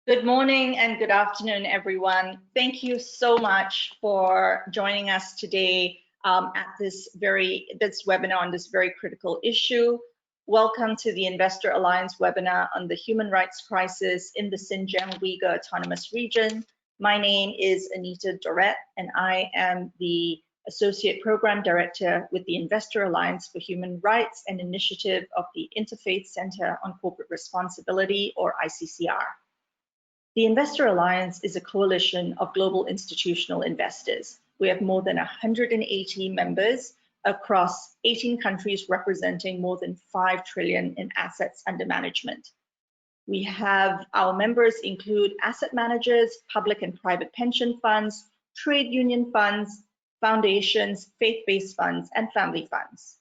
Good morning and good afternoon, everyone. Thank you so much for joining us today at this webinar on this very critical issue. Welcome to the Investor Alliance webinar on the human rights crisis in the Xinjiang Uyghur Autonomous Region. My name is Anita Doret, and I am the Associate Program Director with the Investor Alliance for Human Rights and Initiative of the Interfaith Center on Corporate Responsibility, or ICCR. The Investor Alliance is a coalition of global institutional investors. We have more than 180 members across 18 countries, representing more than 5 trillion in assets under management. We have our members include asset managers, public and private pension funds, trade union funds, foundations, faith-based funds, and family funds.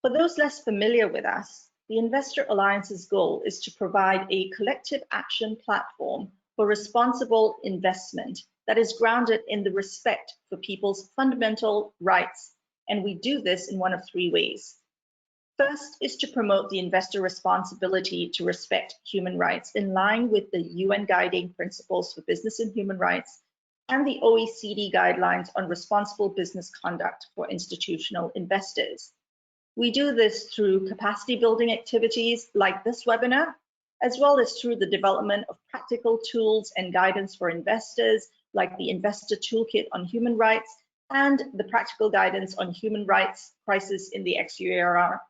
For those less familiar with us, the Investor Alliance's goal is to provide a collective action platform for responsible investment that is grounded in the respect for people's fundamental rights, and we do this in one of 3 ways. First is to promote the investor responsibility to respect human rights in line with the UN Guiding Principles for Business and Human Rights and the OECD guidelines on responsible business conduct for institutional investors. We do this through capacity building activities like this webinar, as well as through the development of practical tools and guidance for investors like the Investor Toolkit on Human Rights and the practical guidance on human rights crisis in the XUAR,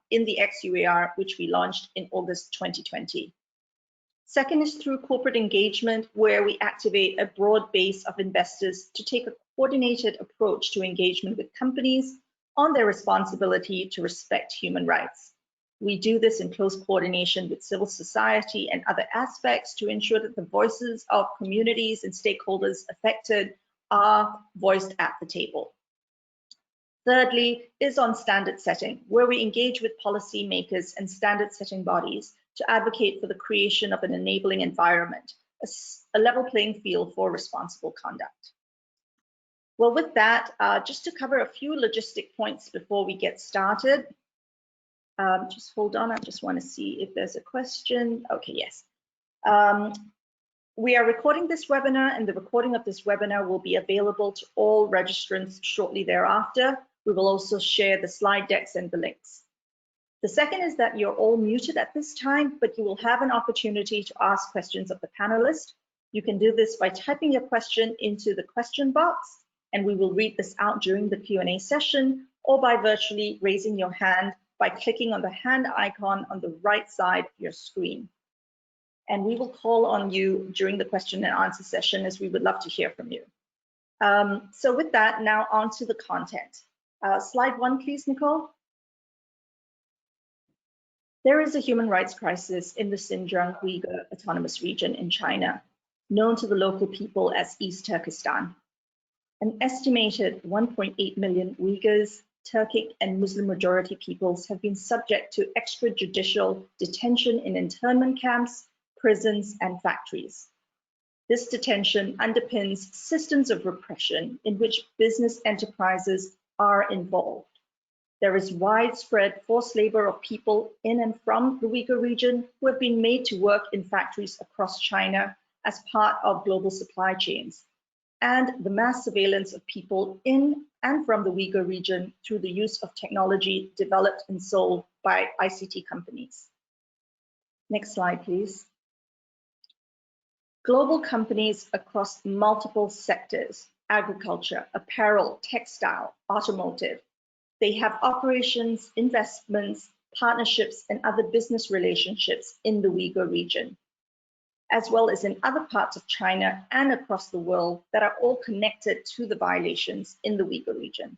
which we launched in August 2020. Second is through corporate engagement, where we activate a broad base of investors to take a coordinated approach to engagement with companies on their responsibility to respect human rights. We do this in close coordination with civil society and other aspects to ensure that the voices of communities and stakeholders affected are voiced at the table. Thirdly is on standard setting, where we engage with policymakers and standard setting bodies to advocate for the creation of an enabling environment, a level playing field for responsible conduct. Well, with that, just to cover a few logistic points before we get started. Just hold on, I just want to see if there's a question. Okay, yes. We are recording this webinar, and the recording of this webinar will be available to all registrants shortly thereafter. We will also share the slide decks and the links. The second is that you're all muted at this time, but you will have an opportunity to ask questions of the panelists. You can do this by typing your question into the question box, and we will read this out during the Q&A session, or by virtually raising your hand by clicking on the hand icon on the right side of your screen. And we will call on you during the question and answer session, as we would love to hear from you. So with that, now on to the content. Slide 1, please, Nicole. There is a human rights crisis in the Xinjiang Uyghur Autonomous Region in China, known to the local people as East Turkestan. An estimated 1.8 million Uyghurs, Turkic and Muslim-majority peoples have been subject to extrajudicial detention in internment camps, prisons, and factories. This detention underpins systems of repression in which business enterprises are involved. There is widespread forced labor of people in and from the Uyghur region who have been made to work in factories across China as part of global supply chains, and the mass surveillance of people in and from the Uyghur region through the use of technology developed and sold by ICT companies. Next slide, please. Global companies across multiple sectors, agriculture, apparel, textile, automotive, they have operations, investments, partnerships, and other business relationships in the Uyghur region, as well as in other parts of China and across the world that are all connected to the violations in the Uyghur region.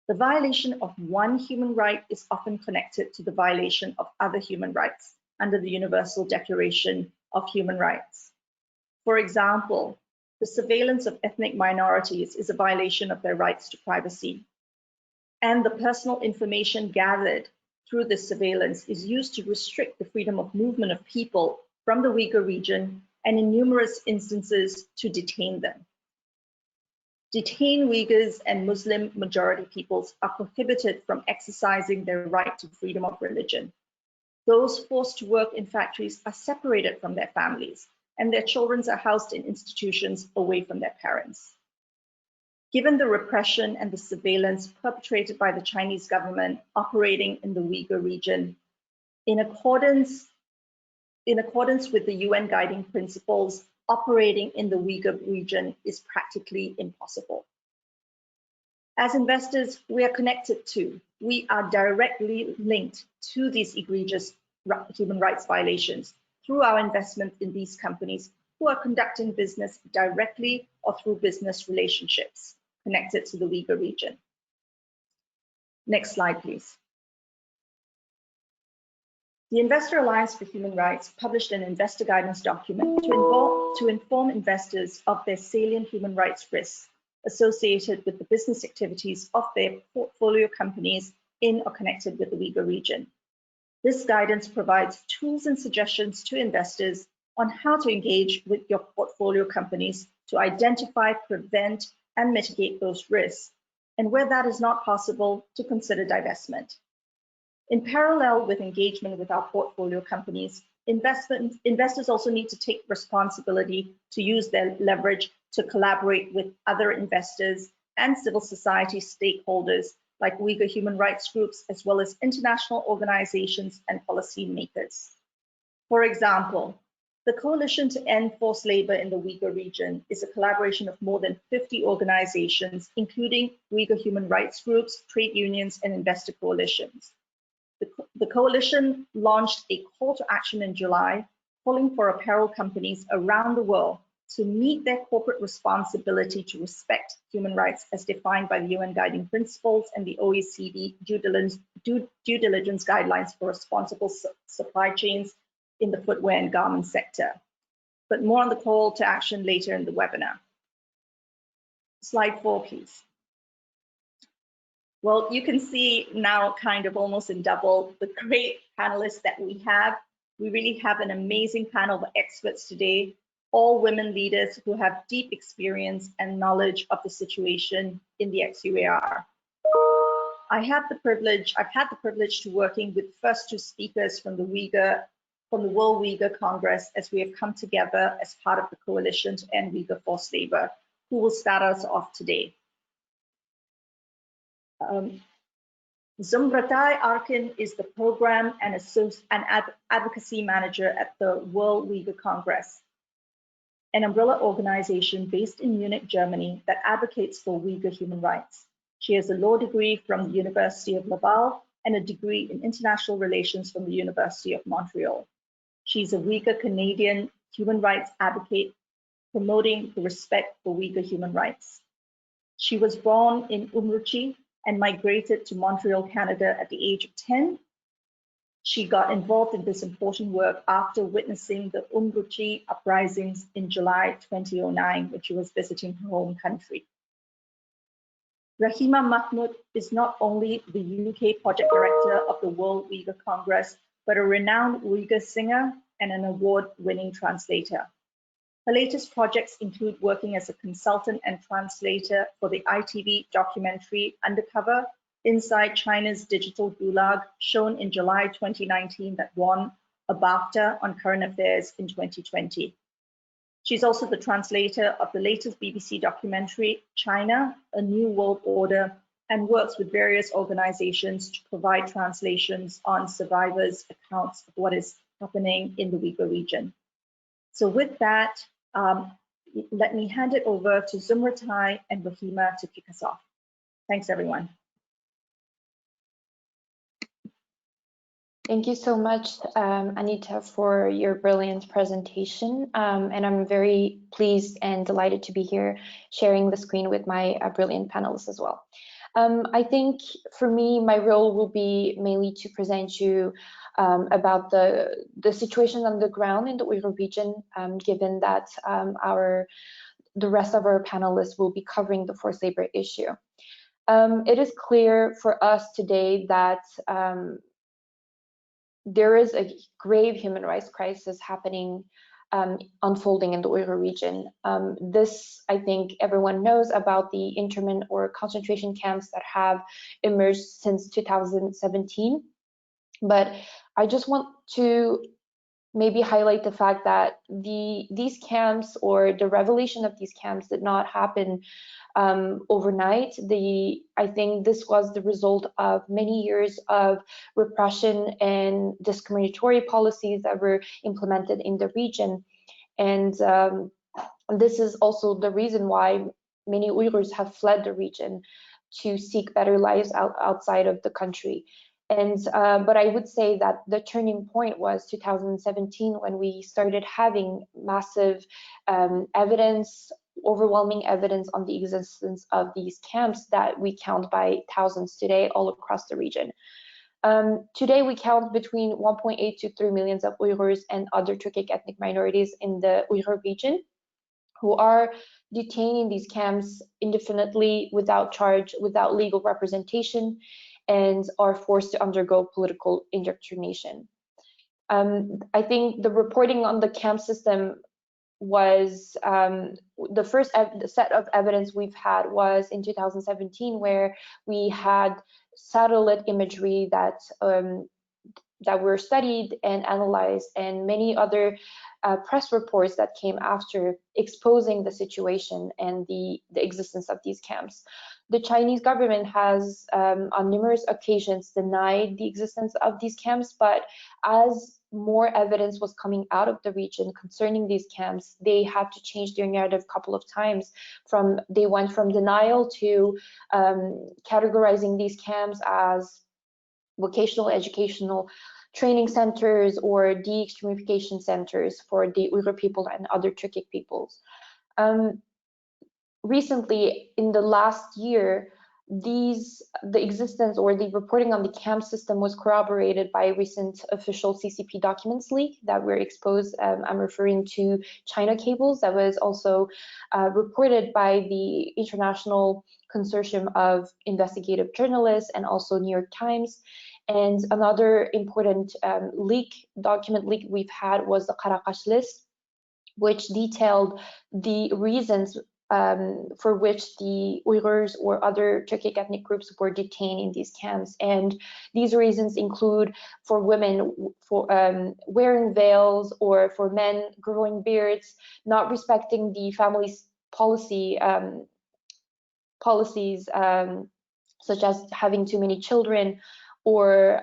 The violation of one human right is often connected to the violation of other human rights under the Universal Declaration of Human Rights. For example, the surveillance of ethnic minorities is a violation of their rights to privacy, and the personal information gathered through this surveillance is used to restrict the freedom of movement of people from the Uyghur region, and in numerous instances to detain them. Detained Uyghurs and Muslim majority peoples are prohibited from exercising their right to freedom of religion. Those forced to work in factories are separated from their families and their children are housed in institutions away from their parents. Given the repression and the surveillance perpetrated by the Chinese government operating in the Uyghur region, in accordance with the UN guiding principles, operating in the Uyghur region is practically impossible. As investors, we are connected to, we are directly linked to these egregious human rights violations through our investment in these companies who are conducting business directly or through business relationships connected to the Uyghur region. Next slide, please. The Investor Alliance for Human Rights published an investor guidance document to inform investors of their salient human rights risks associated with the business activities of their portfolio companies in or connected with the Uyghur region. This guidance provides tools and suggestions to investors on how to engage with your portfolio companies to identify, prevent, and mitigate those risks, and where that is not possible, to consider divestment. In parallel with engagement with our portfolio companies, investors also need to take responsibility to use their leverage to collaborate with other investors and civil society stakeholders like Uyghur human rights groups, as well as international organizations and policymakers. For example, the Coalition to End Forced Labor in the Uyghur region is a collaboration of more than 50 organizations, including Uyghur human rights groups, trade unions, and investor coalitions. The coalition launched a call to action in July, calling for apparel companies around the world to meet their corporate responsibility to respect human rights as defined by the UN Guiding Principles and the OECD due diligence guidelines for responsible supply chains in the footwear and garment sector. But more on the call to action later in the webinar. Slide 4, please. Well, you can see now kind of almost in double the great panelists that we have. We really have an amazing panel of experts today, all women leaders who have deep experience and knowledge of the situation in the ex-UAR. I've had the privilege to working with the first two speakers from the World Uyghur Congress as we have come together as part of the Coalition to End Uyghur Forced Labor, who will start us off today. Zumratai Arkin is the Program and Advocacy Manager at the World Uyghur Congress, an umbrella organization based in Munich, Germany that advocates for Uyghur human rights. She has a law degree from the University of Laval and a degree in international relations from the University of Montreal. She's a Uyghur Canadian human rights advocate promoting the respect for Uyghur human rights. She was born in Umruchi and migrated to Montreal, Canada at the age of 10. She got involved in this important work after witnessing the Umruchi uprisings in July 2009, when she was visiting her home country. Rahima Mahmood is not only the UK project director of the World Uyghur Congress, but a renowned Uyghur singer and an award-winning translator. Her latest projects include working as a consultant and translator for the ITV documentary Undercover, Inside China's Digital Gulag, shown in July 2019 that won a BAFTA on current affairs in 2020. She's also the translator of the latest BBC documentary, China, A New World Order, and works with various organizations to provide translations on survivors' accounts of what is happening in the Uyghur region. So with that, let me hand it over to Zumratai and Rahima to kick us off. Thanks, everyone. Thank you so much, Anita, for your brilliant presentation. And I'm very pleased and delighted to be here sharing the screen with my brilliant panelists as well. I think for me, my role will be mainly to present you about the situation on the ground in the Uyghur region, given that the rest of our panelists will be covering the forced labor issue. It is clear for us today that there is a grave human rights crisis happening, unfolding in the Uyghur region. This, I think everyone knows about the internment or concentration camps that have emerged since 2017. But I just want to maybe highlight the fact that these camps, or the revelation of these camps, did not happen overnight. I think this was the result of many years of repression and discriminatory policies that were implemented in the region. And this is also the reason why many Uyghurs have fled the region to seek better lives outside of the country. And but I would say that the turning point was 2017, when we started having massive evidence, overwhelming evidence on the existence of these camps that we count by thousands today all across the region. Today we count between 1.8 to 3 million of Uyghurs and other Turkic ethnic minorities in the Uyghur region, who are detained in these camps indefinitely, without charge, without legal representation, and are forced to undergo political indoctrination. I think the reporting on the camp system was the first set of evidence we've had was in 2017, where we had satellite imagery that were studied and analyzed, and many other press reports that came after, exposing the situation and the existence of these camps. The Chinese government has on numerous occasions denied the existence of these camps, but as more evidence was coming out of the region concerning these camps, they had to change their narrative a couple of times. They went from denial to categorizing these camps as vocational educational training centers or de-extremification centers for the Uyghur people and other Turkic peoples. Recently, in the last year, the existence or the reporting on the camp system was corroborated by recent official CCP documents leak that were exposed. I'm referring to China cables that was also reported by the International Consortium of Investigative Journalists and also New York Times. And another important document leak we've had was the Karakash list, which detailed the reasons for which the Uyghurs or other Turkic ethnic groups were detained in these camps. And these reasons include for women for wearing veils, or for men growing beards, not respecting the family's policies, such as having too many children, or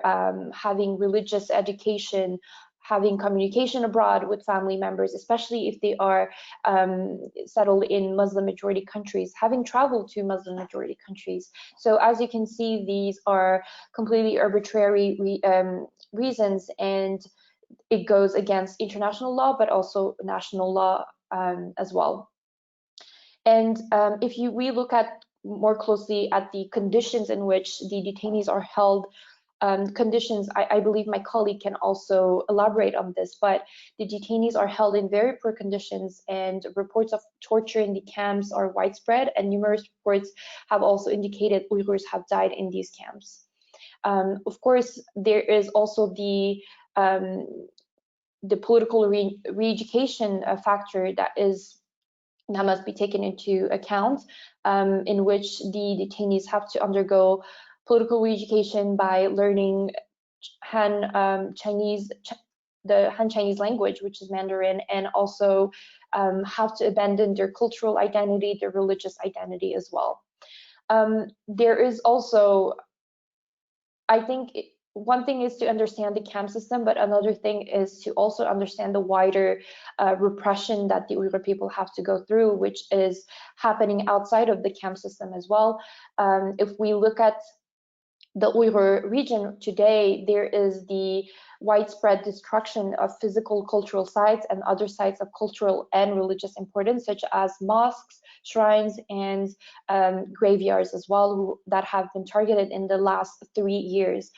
having religious education, having communication abroad with family members, especially if they are settled in Muslim-majority countries, having traveled to Muslim-majority countries. So as you can see, these are completely arbitrary reasons, and it goes against international law, but also national law as well. And if we look at more closely at the conditions in which the detainees are held, conditions, I believe my colleague can also elaborate on this, but the detainees are held in very poor conditions, and reports of torture in the camps are widespread, and numerous reports have also indicated Uyghurs have died in these camps. Of course, there is also the political re-education factor that must be taken into account, in which the detainees have to undergo political re-education by learning the Han Chinese language, which is Mandarin, and also have to abandon their cultural identity, their religious identity as well. There is also, I think, one thing is to understand the camp system, but another thing is to also understand the wider repression that the Uyghur people have to go through, which is happening outside of the camp system as well. If we look at the Uyghur region today, there is the widespread destruction of physical cultural sites and other sites of cultural and religious importance, such as mosques, shrines, and graveyards as well, that have been targeted in the last 3 years,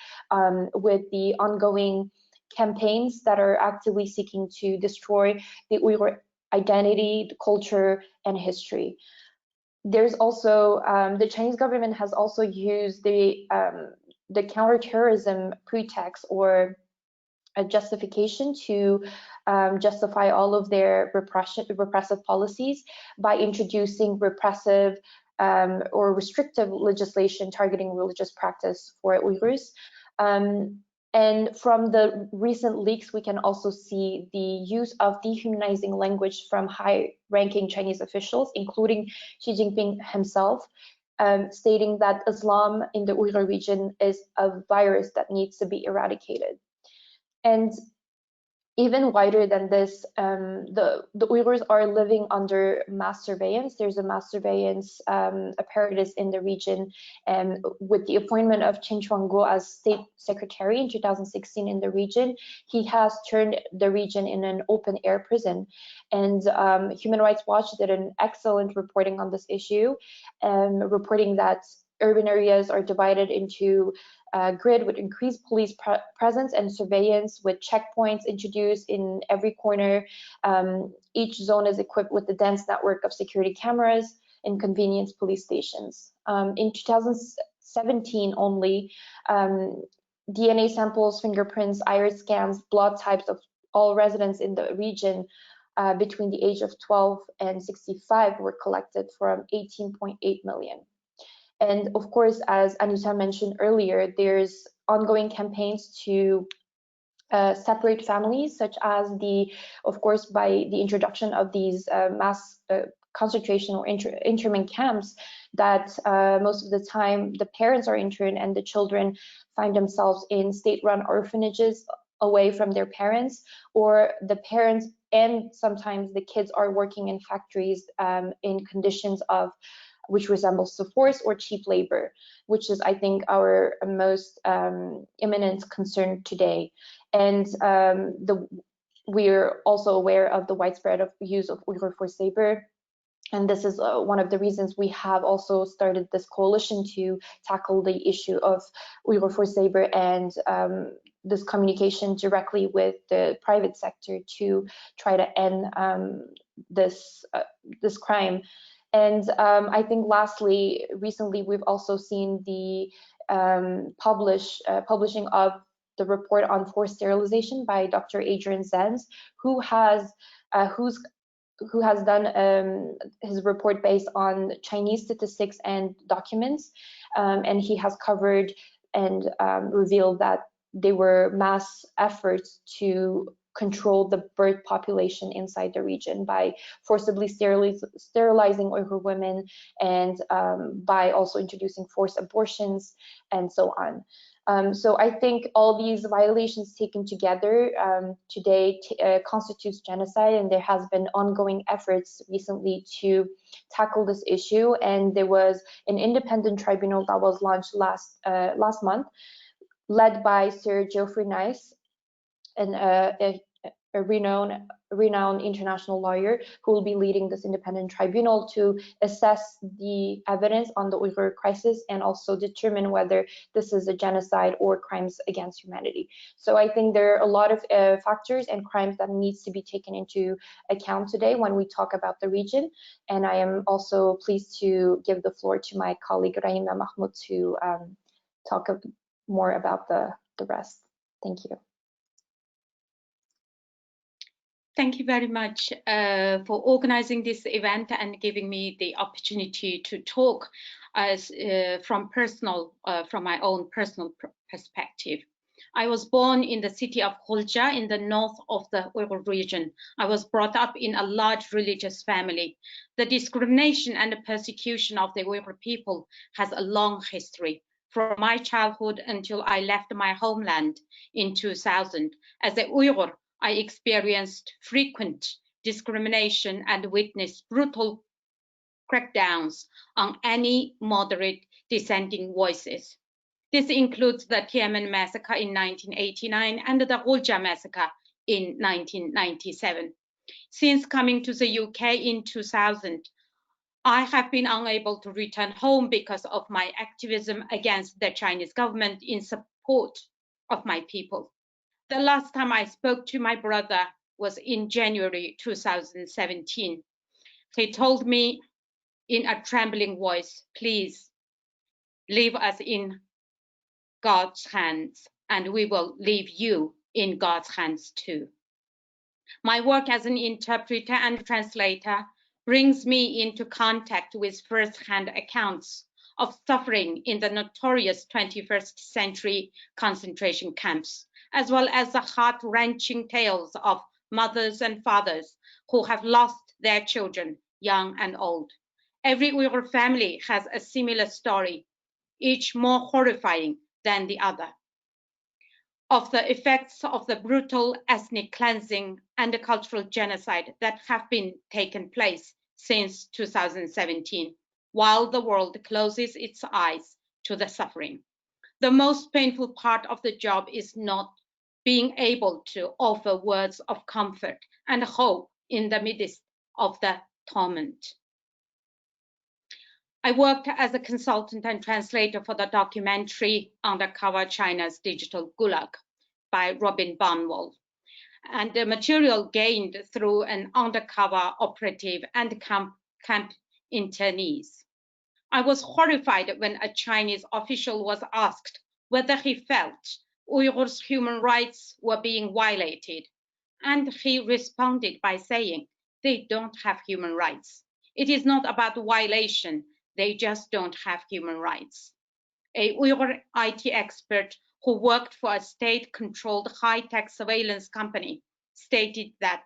with the ongoing campaigns that are actively seeking to destroy the Uyghur identity, the culture, and history. There's also the Chinese government has also used the counterterrorism pretext or a justification to justify all of their repressive policies by introducing repressive or restrictive legislation targeting religious practice for Uyghurs. And from the recent leaks, we can also see the use of dehumanizing language from high-ranking Chinese officials, including Xi Jinping himself, stating that Islam in the Uyghur region is a virus that needs to be eradicated. And even wider than this, the Uyghurs are living under mass surveillance. There's a mass surveillance apparatus in the region, and with the appointment of Chen Chuangguo as state secretary in 2016 in the region, he has turned the region in an open-air prison. And Human Rights Watch did an excellent reporting on this issue, reporting that urban areas are divided into grid with increased police presence and surveillance, with checkpoints introduced in every corner. Each zone is equipped with a dense network of security cameras and convenience police stations. In 2017 only, DNA samples, fingerprints, iris scans, blood types of all residents in the region between the age of 12 and 65 were collected from 18.8 million. And of course, as Anita mentioned earlier, there's ongoing campaigns to separate families, such as of course, by the introduction of these mass concentration or internment camps, that most of the time the parents are interned and the children find themselves in state-run orphanages away from their parents, or the parents and sometimes the kids are working in factories in conditions which resembles to forced or cheap labor, which is, I think, our most imminent concern today. And we're also aware of the widespread use of Uyghur forced labor. And this is one of the reasons we have also started this coalition to tackle the issue of Uyghur forced labor and this communication directly with the private sector to try to end this crime. And I think lastly, recently we've also seen the publishing of the report on forced sterilization by Dr. Adrian Zenz, who has done his report based on Chinese statistics and documents, and he has covered and revealed that there were mass efforts to control the birth population inside the region by forcibly sterilizing Uyghur women, and by also introducing forced abortions and so on. So I think all these violations taken together today constitutes genocide, and there has been ongoing efforts recently to tackle this issue. And there was an independent tribunal that was launched last month, led by Sir Geoffrey Nice, and a renowned international lawyer, who will be leading this independent tribunal to assess the evidence on the Uyghur crisis and also determine whether this is a genocide or crimes against humanity. So I think there are a lot of factors and crimes that needs to be taken into account today when we talk about the region. And I am also pleased to give the floor to my colleague Rahima Mahmoud to talk more about the rest. Thank you. Thank you very much for organizing this event and giving me the opportunity to talk from my own personal perspective. I was born in the city of Khulja in the north of the Uyghur region. I was brought up in a large religious family. The discrimination and the persecution of the Uyghur people has a long history, from my childhood until I left my homeland in 2000. As a Uyghur, I experienced frequent discrimination and witnessed brutal crackdowns on any moderate dissenting voices. This includes the Tiananmen massacre in 1989 and the Khulja massacre in 1997. Since coming to the UK in 2000, I have been unable to return home because of my activism against the Chinese government in support of my people. The last time I spoke to my brother was in January 2017. He told me in a trembling voice, "Please leave us in God's hands, and we will leave you in God's hands too." My work as an interpreter and translator brings me into contact with first-hand accounts of suffering in the notorious 21st century concentration camps, as well as the heart-wrenching tales of mothers and fathers who have lost their children, young and old. Every Uyghur family has a similar story, each more horrifying than the other, of the effects of the brutal ethnic cleansing and the cultural genocide that have been taken place since 2017, while the world closes its eyes to the suffering. The most painful part of the job is not being able to offer words of comfort and hope in the midst of the torment. I worked as a consultant and translator for the documentary Undercover China's Digital Gulag by Robin Barnwell, and the material gained through an undercover operative and camp internees. I was horrified when a Chinese official was asked whether he felt Uyghurs' human rights were being violated, and he responded by saying, "They don't have human rights. It is not about violation, they just don't have human rights." A Uyghur IT expert who worked for a state-controlled high-tech surveillance company stated that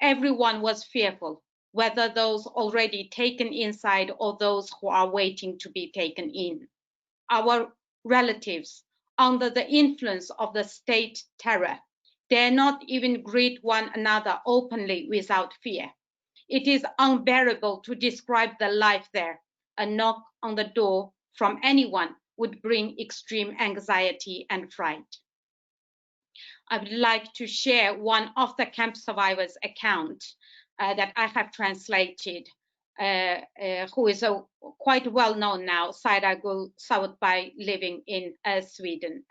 everyone was fearful, whether those already taken inside or those who are waiting to be taken in. Our relatives, under the influence of the state terror, dare not even greet one another openly without fear. It is unbearable to describe the life there. A knock on the door from anyone would bring extreme anxiety and fright. I would like to share one of the camp survivors' account that I have translated, who is quite well known now, Sairagul Savutbay, living in Sweden.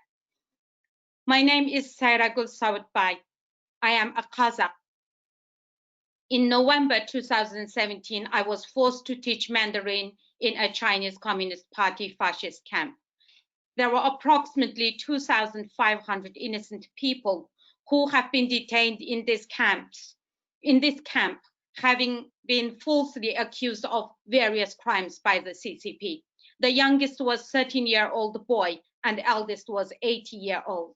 My name is Sairagul Savutbay. I am a Kazakh. In November 2017, I was forced to teach Mandarin in a Chinese Communist Party fascist camp. There were approximately 2,500 innocent people who have been detained in this camp, having been falsely accused of various crimes by the CCP. The youngest was a 13-year-old boy and the eldest was 80-year-old.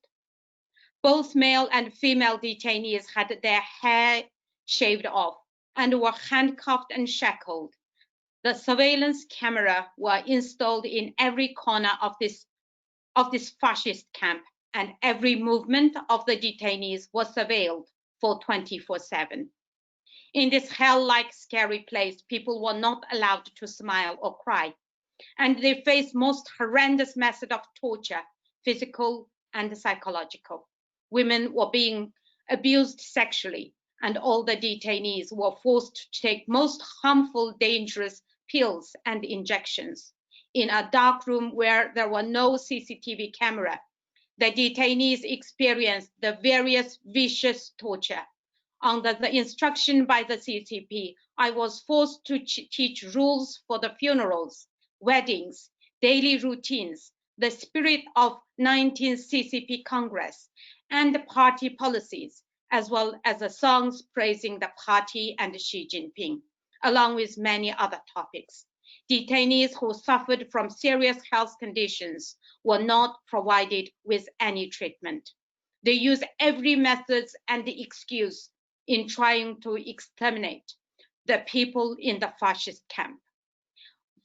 Both male and female detainees had their hair shaved off and were handcuffed and shackled. The surveillance camera were installed in every corner of this fascist camp, and every movement of the detainees was surveilled for 24/7. In this hell-like scary place, people were not allowed to smile or cry, and they faced most horrendous method of torture, physical and psychological. Women were being abused sexually, and all the detainees were forced to take most harmful, dangerous pills and injections. In a dark room where there were no CCTV camera, the detainees experienced the various vicious torture. Under the instruction by the CCP, I was forced to teach rules for the funerals, weddings, daily routines, the spirit of 19th CCP Congress, and the party policies, as well as the songs praising the party and Xi Jinping, along with many other topics. Detainees who suffered from serious health conditions were not provided with any treatment. They used every method and excuse in trying to exterminate the people in the fascist camp.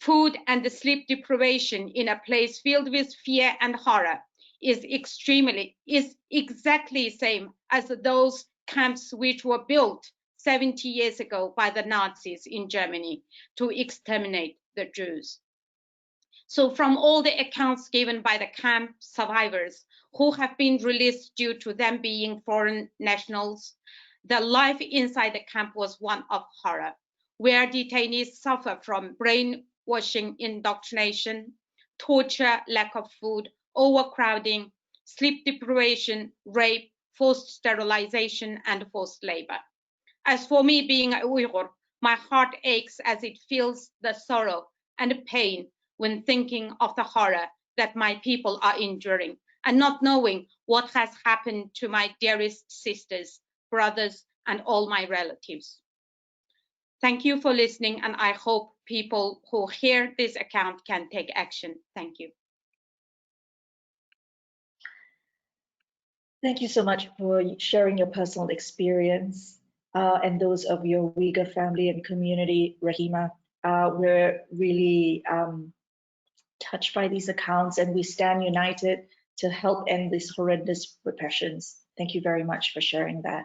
Food and sleep deprivation in a place filled with fear and horror is exactly the same as those camps which were built 70 years ago by the Nazis in Germany to exterminate the Jews. So from all the accounts given by the camp survivors who have been released due to them being foreign nationals, the life inside the camp was one of horror, where detainees suffer from brainwashing indoctrination, torture, lack of food, overcrowding, sleep deprivation, rape, forced sterilization, and forced labor. As for me being a Uyghur, my heart aches as it feels the sorrow and pain when thinking of the horror that my people are enduring and not knowing what has happened to my dearest sisters, brothers, and all my relatives. Thank you for listening, and I hope people who hear this account can take action. Thank you. Thank you so much for sharing your personal experience and those of your Uyghur family and community, Rahima. We're really touched by these accounts, and we stand united to help end these horrendous repressions. Thank you very much for sharing that.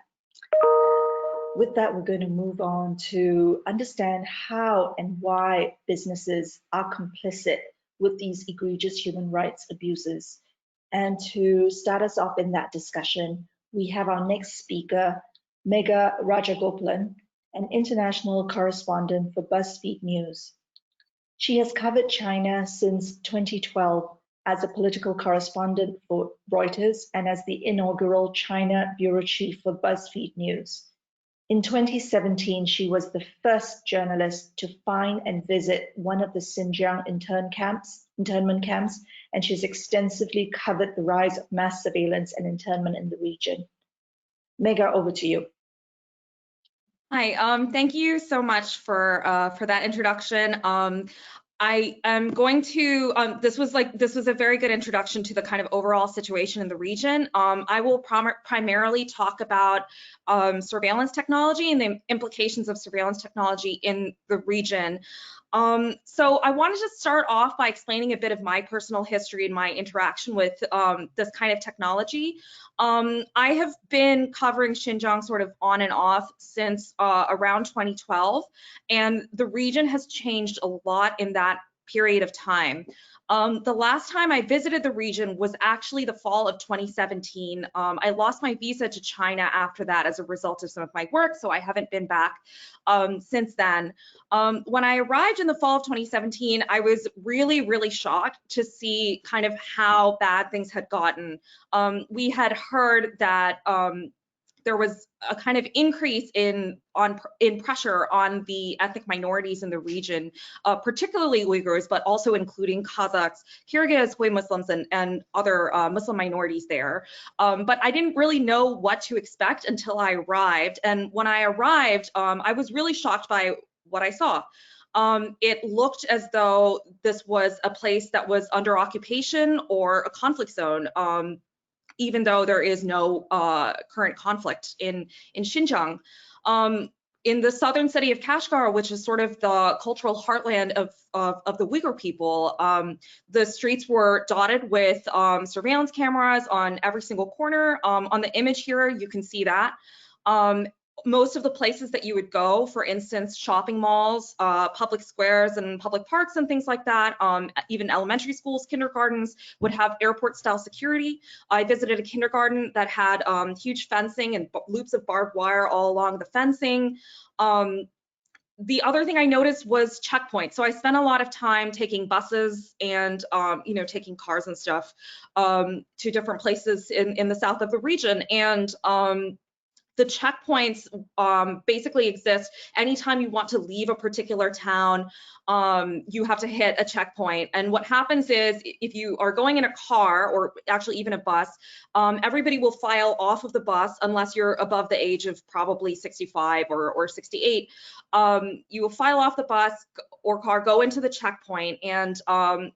With that, we're going to move on to understand how and why businesses are complicit with these egregious human rights abuses. And to start us off in that discussion, we have our next speaker, Megha Rajagopalan, an international correspondent for BuzzFeed News. She has covered China since 2012 as a political correspondent for Reuters and as the inaugural China bureau chief for BuzzFeed News. In 2017, she was the first journalist to find and visit one of the Xinjiang internment camps, and she's extensively covered the rise of mass surveillance and internment in the region. Megha, over to you. Hi, thank you so much for that introduction. I am going to, this was a very good introduction to the kind of overall situation in the region. I will primarily talk about surveillance technology and the implications of surveillance technology in the region. So I wanted to start off by explaining a bit of my personal history and my interaction with this kind of technology. I have been covering Xinjiang sort of on and off since around 2012, and the region has changed a lot in that period of time. The last time I visited the region was actually the fall of 2017. I lost my visa to China after that as a result of some of my work, so I haven't been back since then. When I arrived in the fall of 2017, I was really, really shocked to see kind of how bad things had gotten. We had heard that there was a kind of increase in pressure on the ethnic minorities in the region, particularly Uyghurs, but also including Kazakhs, Kyrgyz, Uyghur Muslims, and other Muslim minorities there. But I didn't really know what to expect until I arrived. And when I arrived, I was really shocked by what I saw. It looked as though this was a place that was under occupation or a conflict zone. Even though there is no current conflict in Xinjiang. In the southern city of Kashgar, which is sort of the cultural heartland of the Uyghur people, the streets were dotted with surveillance cameras on every single corner. On the image here, you can see that. Most of the places that you would go, for instance, shopping malls, public squares and public parks and things like that, even elementary schools, kindergartens would have airport-style security. I visited a kindergarten that had huge fencing and loops of barbed wire all along the fencing. The other thing I noticed was checkpoints. So I spent a lot of time taking buses and taking cars and stuff to different places in the south of the region. And the checkpoints basically exist anytime you want to leave a particular town. You have to hit a checkpoint. And what happens is if you are going in a car or actually even a bus, everybody will file off of the bus unless you're above the age of probably 65 or 68. You will file off the bus or car, go into the checkpoint. And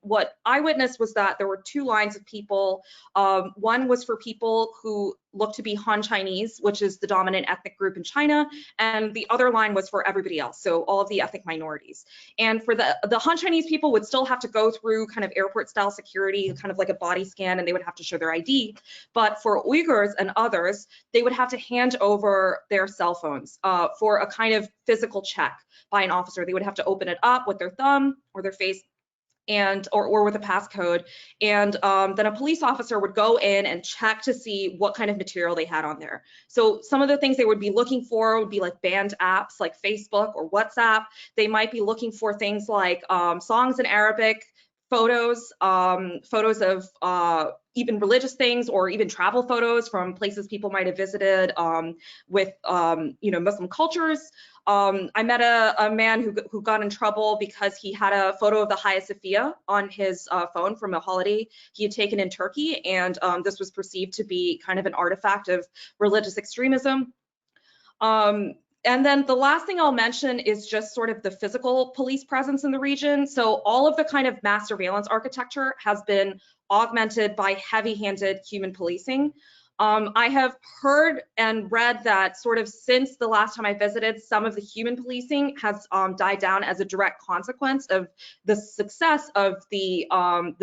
what I witnessed was that there were two lines of people. One was for people who look to be Han Chinese, which is the dominant ethnic group in China, and the other line was for everybody else, so all of the ethnic minorities. And for the Han Chinese people would still have to go through kind of airport style security, kind of like a body scan, and they would have to show their ID. But for Uyghurs and others, they would have to hand over their cell phones for a kind of physical check by an officer. They would have to open it up with their thumb or their face and or with a passcode, and then a police officer would go in and check to see what kind of material they had on there. So some of the things they would be looking for would be like banned apps like Facebook or WhatsApp. They might be looking for things like songs in Arabic, photos of even religious things, or even travel photos from places people might have visited with Muslim cultures. I met a man who got in trouble because he had a photo of the Hagia Sophia on his phone from a holiday he had taken in Turkey, and this was perceived to be kind of an artifact of religious extremism. And then the last thing I'll mention is just sort of the physical police presence in the region. So all of the kind of mass surveillance architecture has been augmented by heavy-handed human policing. I have heard and read that sort of since the last time I visited, some of the human policing has died down as a direct consequence of the success of the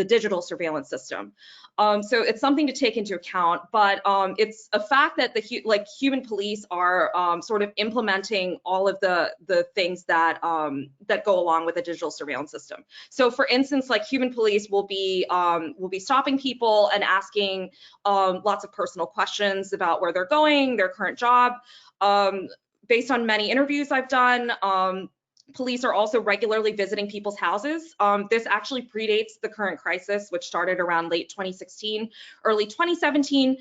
digital surveillance system. So it's something to take into account, but it's a fact that the human police are sort of implementing all of the things that that go along with the digital surveillance system. So for instance, like human police will be stopping people and asking lots of personal questions about where they're going, their current job. Based on many interviews I've done, police are also regularly visiting people's houses. This actually predates the current crisis, which started around late 2016, early 2017.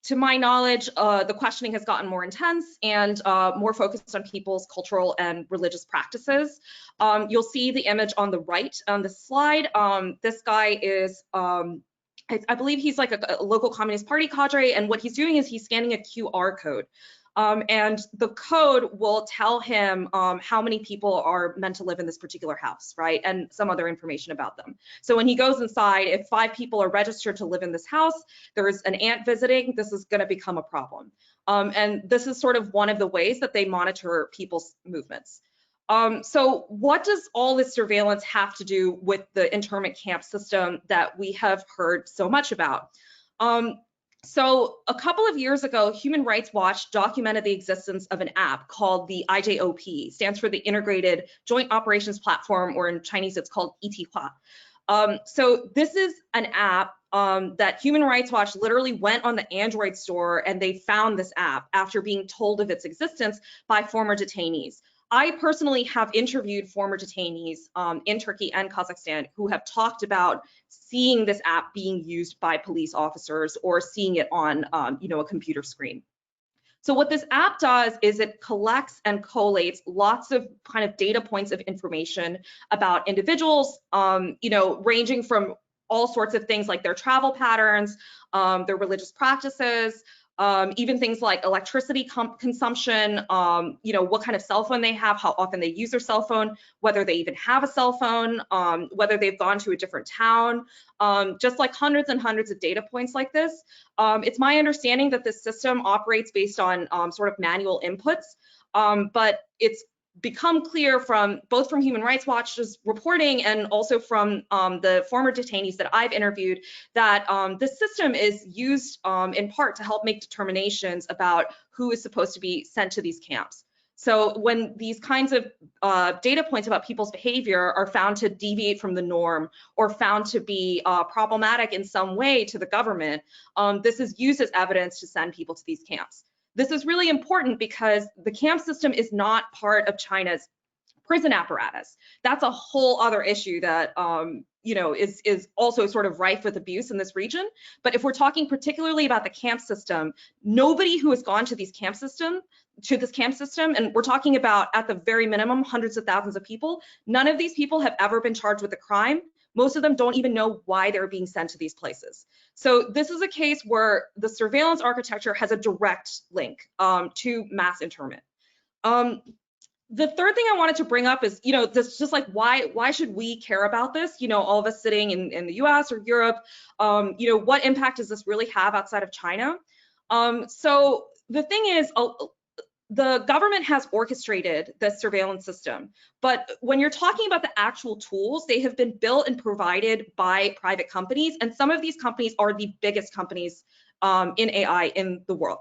To my knowledge, the questioning has gotten more intense and more focused on people's cultural and religious practices. You'll see the image on the right on the slide. This guy is, I believe he's like a local Communist Party cadre, and what he's doing is he's scanning a QR code. And the code will tell him how many people are meant to live in this particular house, right? And some other information about them. So when he goes inside, if 5 people are registered to live in this house, there's an aunt visiting, this is gonna become a problem. And this is sort of one of the ways that they monitor people's movements. So what does all this surveillance have to do with the internment camp system that we have heard so much about? So a couple of years ago, Human Rights Watch documented the existence of an app called the IJOP, stands for the Integrated Joint Operations Platform, or in Chinese, it's called Yitihua. So this is an app that Human Rights Watch literally went on the Android store and they found this app after being told of its existence by former detainees. I personally have interviewed former detainees in Turkey and Kazakhstan who have talked about seeing this app being used by police officers or seeing it on a computer screen. So what this app does is it collects and collates lots of kind of data points of information about individuals, ranging from all sorts of things like their travel patterns, their religious practices, even things like electricity consumption, what kind of cell phone they have, how often they use their cell phone, whether they even have a cell phone, whether they've gone to a different town, just like hundreds and hundreds of data points like this. It's my understanding that this system operates based on sort of manual inputs, but it's become clear from both from Human Rights Watch's reporting and also from the former detainees that I've interviewed that this system is used in part to help make determinations about who is supposed to be sent to these camps. So when these kinds of data points about people's behavior are found to deviate from the norm or found to be problematic in some way to the government, this is used as evidence to send people to these camps. This is really important because the camp system is not part of China's prison apparatus. That's a whole other issue that is also sort of rife with abuse in this region. But if we're talking particularly about the camp system, nobody who has gone to this camp system, and we're talking about at the very minimum hundreds of thousands of people, none of these people have ever been charged with a crime. Most of them don't even know why they're being sent to these places. So this is a case where the surveillance architecture has a direct link to mass internment. The third thing I wanted to bring up is, this just like why should we care about this? All of us sitting in the US or Europe, what impact does this really have outside of China? So the thing is, the government has orchestrated the surveillance system, but when you're talking about the actual tools, they have been built and provided by private companies, and some of these companies are the biggest companies in AI in the world,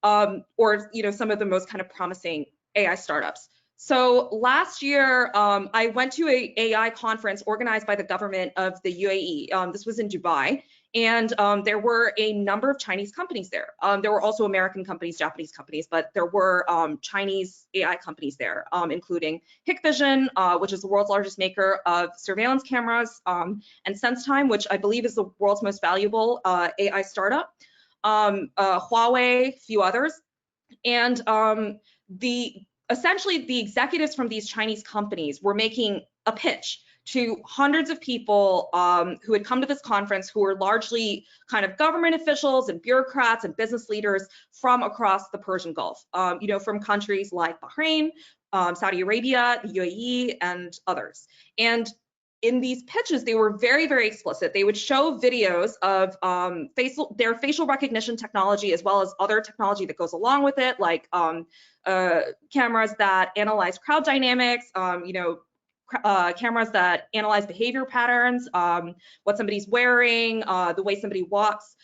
or some of the most kind of promising AI startups. So last year, I went to an AI conference organized by the government of the UAE. This was in Dubai. And there were a number of Chinese companies there. There were also American companies, Japanese companies, but there were Chinese AI companies there, including Hikvision, which is the world's largest maker of surveillance cameras, and SenseTime, which I believe is the world's most valuable AI startup, Huawei, a few others. And essentially the executives from these Chinese companies were making a pitch to hundreds of people who had come to this conference, who were largely kind of government officials and bureaucrats and business leaders from across the Persian Gulf, you know, from countries like Bahrain, Saudi Arabia, the UAE, and others. And in these pitches, they were very, very explicit. They would show videos of their facial recognition technology, as well as other technology that goes along with it, like cameras that analyze crowd dynamics, you know, cameras that analyze behavior patterns, what somebody's wearing, the way somebody walks.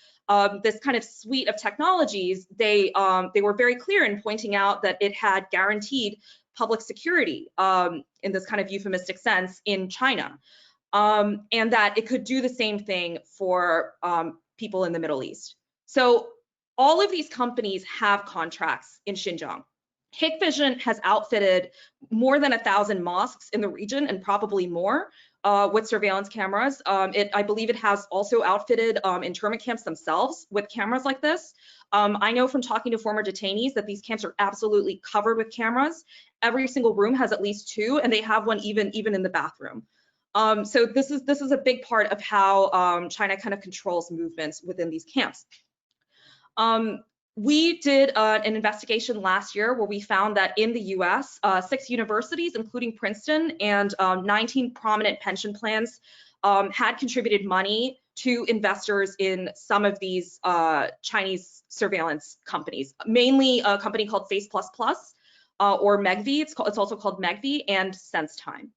This kind of suite of technologies, they were very clear in pointing out that it had guaranteed public security in this kind of euphemistic sense in China, and that it could do the same thing for people in the Middle East. So all of these companies have contracts in Xinjiang. Hikvision has outfitted more than 1,000 mosques in the region, and probably more, with surveillance cameras. I believe it has also outfitted internment camps themselves with cameras like this. I know from talking to former detainees that these camps are absolutely covered with cameras. Every single room has at least 2, and they have one even in the bathroom. So this is a big part of how China kind of controls movements within these camps. We did an investigation last year where we found that in the US, 6 universities, including Princeton, and 19 prominent pension plans had contributed money to investors in some of these Chinese surveillance companies, mainly a company called Face++, or MEGV, it's also called MEGV, and SenseTime.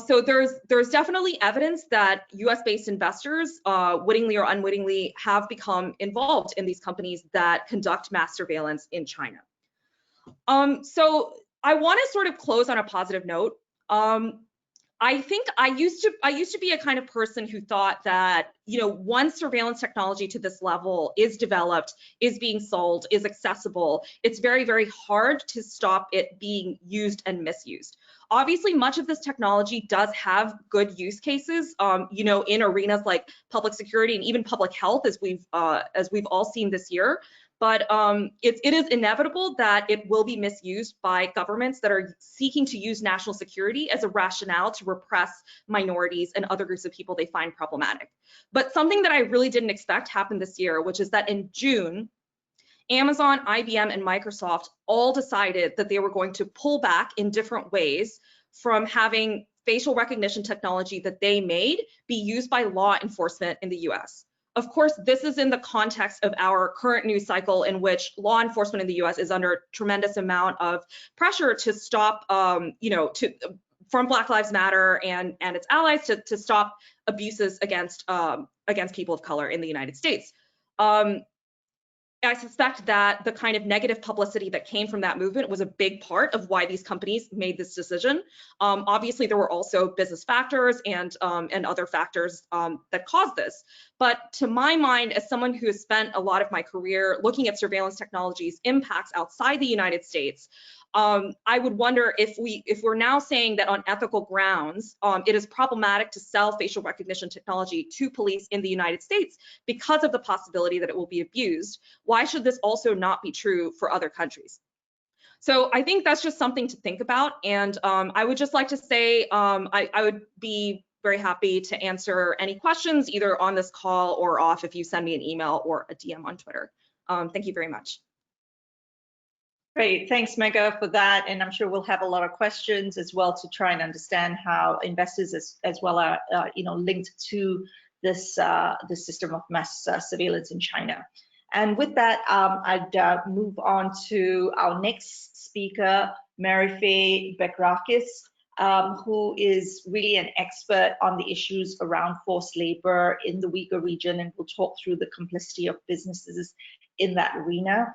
So there's definitely evidence that US-based investors, wittingly or unwittingly, have become involved in these companies that conduct mass surveillance in China. So I want to sort of close on a positive note. I think I used to be a kind of person who thought that, you know, once surveillance technology to this level is developed, is being sold, is accessible, it's very, very hard to stop it being used and misused. Obviously, much of this technology does have good use cases, you know, in arenas like public security and even public health, as we've all seen this year. But it is inevitable that it will be misused by governments that are seeking to use national security as a rationale to repress minorities and other groups of people they find problematic. But something that I really didn't expect happened this year, which is that in June, Amazon, IBM, and Microsoft all decided that they were going to pull back in different ways from having facial recognition technology that they made be used by law enforcement in the US. Of course, this is in the context of our current news cycle, in which law enforcement in the US is under a tremendous amount of pressure to stop, you know, from Black Lives Matter and its allies to stop abuses against people of color in the United States. I suspect that the kind of negative publicity that came from that movement was a big part of why these companies made this decision. Obviously, there were also business factors and other factors that caused this. But to my mind, as someone who has spent a lot of my career looking at surveillance technologies' impacts outside the United States, I would wonder if we're now saying that on ethical grounds, it is problematic to sell facial recognition technology to police in the United States because of the possibility that it will be abused. Why should this also not be true for other countries? So I think that's just something to think about. And I would just like to say I would be very happy to answer any questions either on this call or off if you send me an email or a DM on Twitter. Thank you very much. Great, thanks Mega for that, and I'm sure we'll have a lot of questions as well to try and understand how investors as well are you know, linked to this this system of mass surveillance in China. And with that, I'd move on to our next speaker, Marife Bekrakis, who is really an expert on the issues around forced labor in the Uyghur region, and will talk through the complicity of businesses in that arena.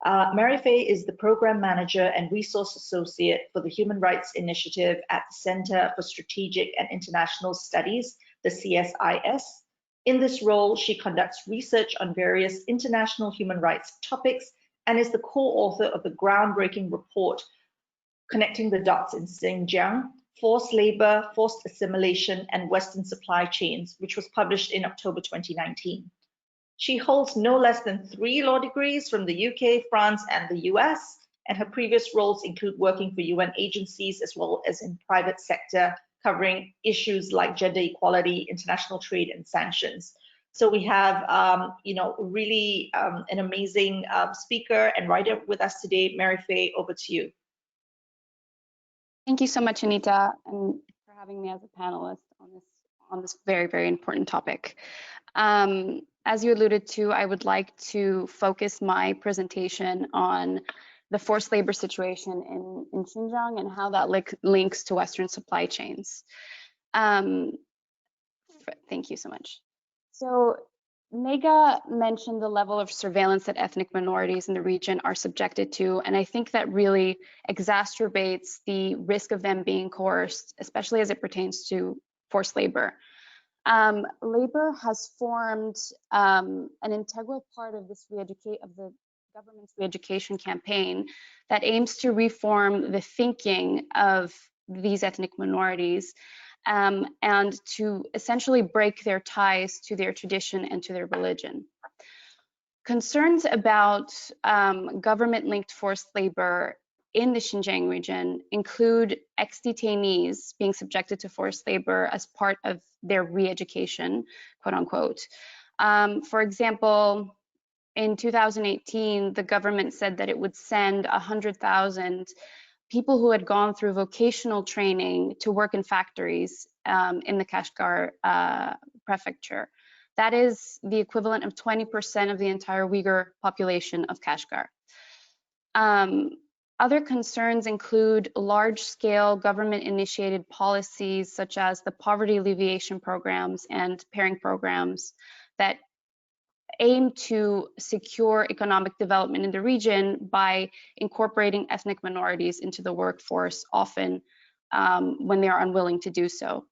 Marife is the Program Manager and Resource Associate for the Human Rights Initiative at the Center for Strategic and International Studies, the CSIS. In this role, she conducts research on various international human rights topics and is the co-author of the groundbreaking report, Connecting the Dots in Xinjiang, Forced Labor, Forced Assimilation, and Western Supply Chains, which was published in October 2019. She holds no less than 3 law degrees from the UK, France, and the US, and her previous roles include working for UN agencies as well as in private sector covering issues like gender equality, international trade, and sanctions. So we have, really an amazing speaker and writer with us today. Mary Faye, over to you. Thank you so much, Anita, and for having me as a panelist on this very, very important topic. As you alluded to, I would like to focus my presentation on the forced labor situation in Xinjiang and how that links to Western supply chains. Thank you so much. So Mega mentioned the level of surveillance that ethnic minorities in the region are subjected to, and I think that really exacerbates the risk of them being coerced, especially as it pertains to forced labor. Labor has formed an integral part of this the government's re-education campaign that aims to reform the thinking of these ethnic minorities and to essentially break their ties to their tradition and to their religion. Concerns about government-linked forced labor in the Xinjiang region include ex-detainees being subjected to forced labor as part of their re-education, quote unquote. For example, in 2018, the government said that it would send 100,000 people who had gone through vocational training to work in factories in the Kashgar prefecture. That is the equivalent of 20% of the entire Uyghur population of Kashgar. Other concerns include large-scale government-initiated policies such as the poverty alleviation programs and pairing programs that aim to secure economic development in the region by incorporating ethnic minorities into the workforce, often when they are unwilling to do so.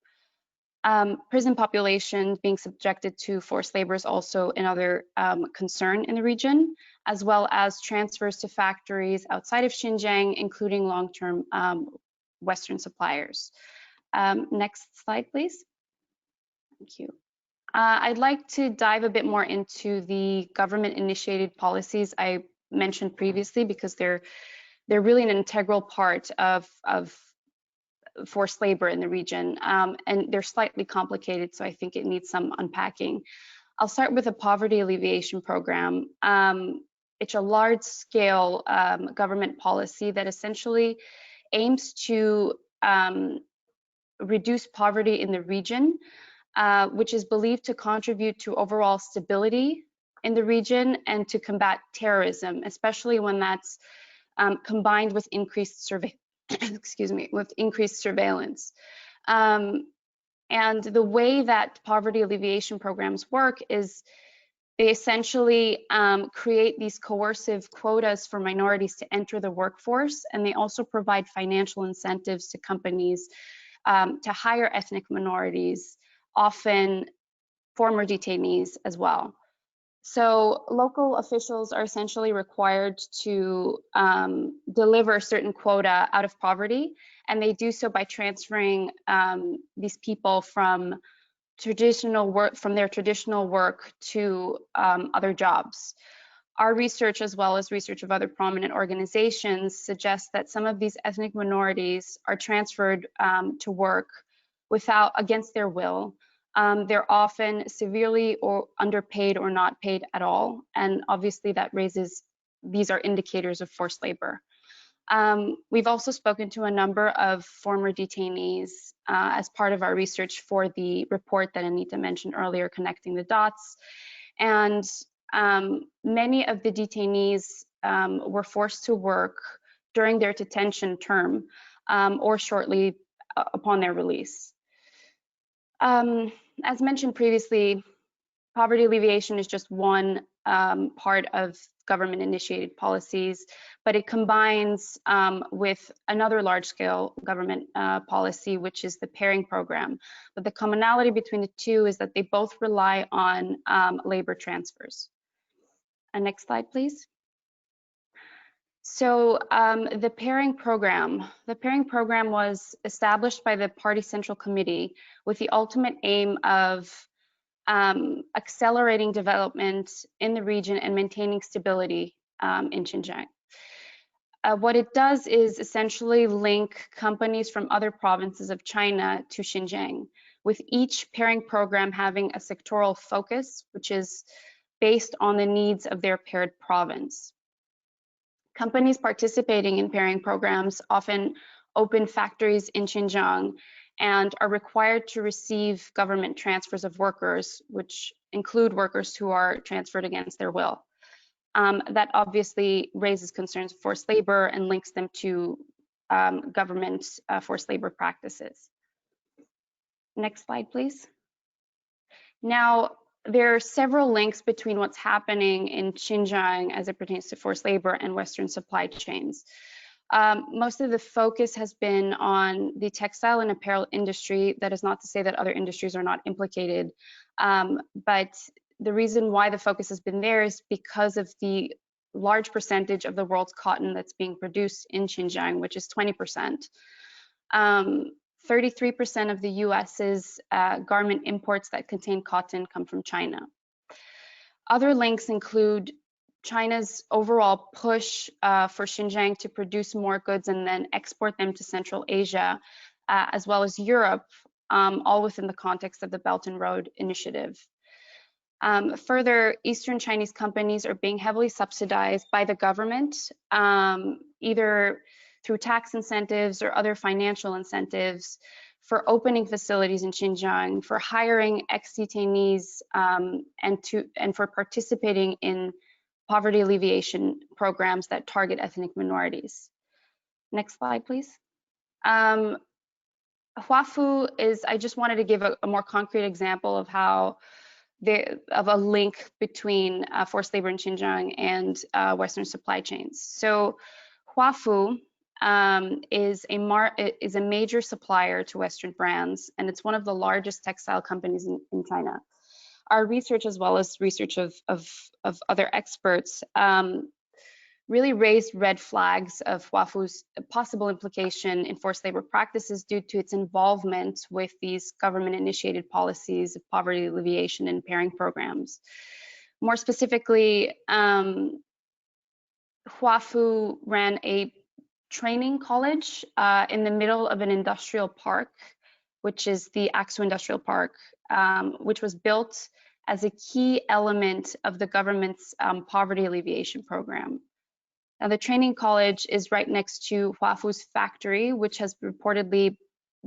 Prison populations being subjected to forced labor is also another concern in the region, as well as transfers to factories outside of Xinjiang, including long-term Western suppliers. Next slide, please. Thank you. I'd like to dive a bit more into the government-initiated policies I mentioned previously, because they're really an integral part of forced labor in the region, and they're slightly complicated, so I think it needs some unpacking. I'll start with a poverty alleviation program. It's a large-scale government policy that essentially aims to reduce poverty in the region, which is believed to contribute to overall stability in the region and to combat terrorism, especially when that's combined with increased surveillance. And the way that poverty alleviation programs work is they essentially create these coercive quotas for minorities to enter the workforce, and they also provide financial incentives to companies to hire ethnic minorities, often former detainees as well. So local officials are essentially required to deliver a certain quota out of poverty, and they do so by transferring these people from their traditional work to other jobs. Our research, as well as research of other prominent organizations, suggests that some of these ethnic minorities are transferred to work against their will. They're often severely or underpaid or not paid at all, and obviously these are indicators of forced labor. We've also spoken to a number of former detainees as part of our research for the report that Anita mentioned earlier, Connecting the Dots, and many of the detainees were forced to work during their detention term or shortly upon their release. As mentioned previously, poverty alleviation is just one part of government-initiated policies, but it combines with another large-scale government policy, which is the pairing program. But the commonality between the two is that they both rely on labor transfers. Next slide, please. So the pairing program was established by the Party Central Committee with the ultimate aim of accelerating development in the region and maintaining stability in Xinjiang. What it does is essentially link companies from other provinces of China to Xinjiang, with each pairing program having a sectoral focus, which is based on the needs of their paired province. Companies participating in pairing programs often open factories in Xinjiang and are required to receive government transfers of workers, which include workers who are transferred against their will. That obviously raises concerns of forced labor and links them to government forced labor practices. Next slide, please. Now, there are several links between what's happening in Xinjiang as it pertains to forced labor and Western supply chains. Most of the focus has been on the textile and apparel industry. That is not to say that other industries are not implicated, but the reason why the focus has been there is because of the large percentage of the world's cotton that's being produced in Xinjiang, which is 20%. 33% of the US's garment imports that contain cotton come from China. Other links include China's overall push for Xinjiang to produce more goods and then export them to Central Asia, as well as Europe, all within the context of the Belt and Road Initiative. Further, Eastern Chinese companies are being heavily subsidized by the government, either through tax incentives or other financial incentives for opening facilities in Xinjiang, for hiring ex-detainees, and for participating in poverty alleviation programs that target ethnic minorities. Next slide, please. Huafu is, I just wanted to give a more concrete example of how of a link between forced labor in Xinjiang and Western supply chains. So Huafu is a major supplier to Western brands, and it's one of the largest textile companies in China. Our research, as well as research of other experts, really raised red flags of Huafu's possible implication in forced labor practices due to its involvement with these government-initiated policies of poverty alleviation and pairing programs. More specifically, Huafu ran a training college in the middle of an industrial park, which is the Aksu Industrial Park, which was built as a key element of the government's poverty alleviation program. Now, the training college is right next to Huafu's factory, which has reportedly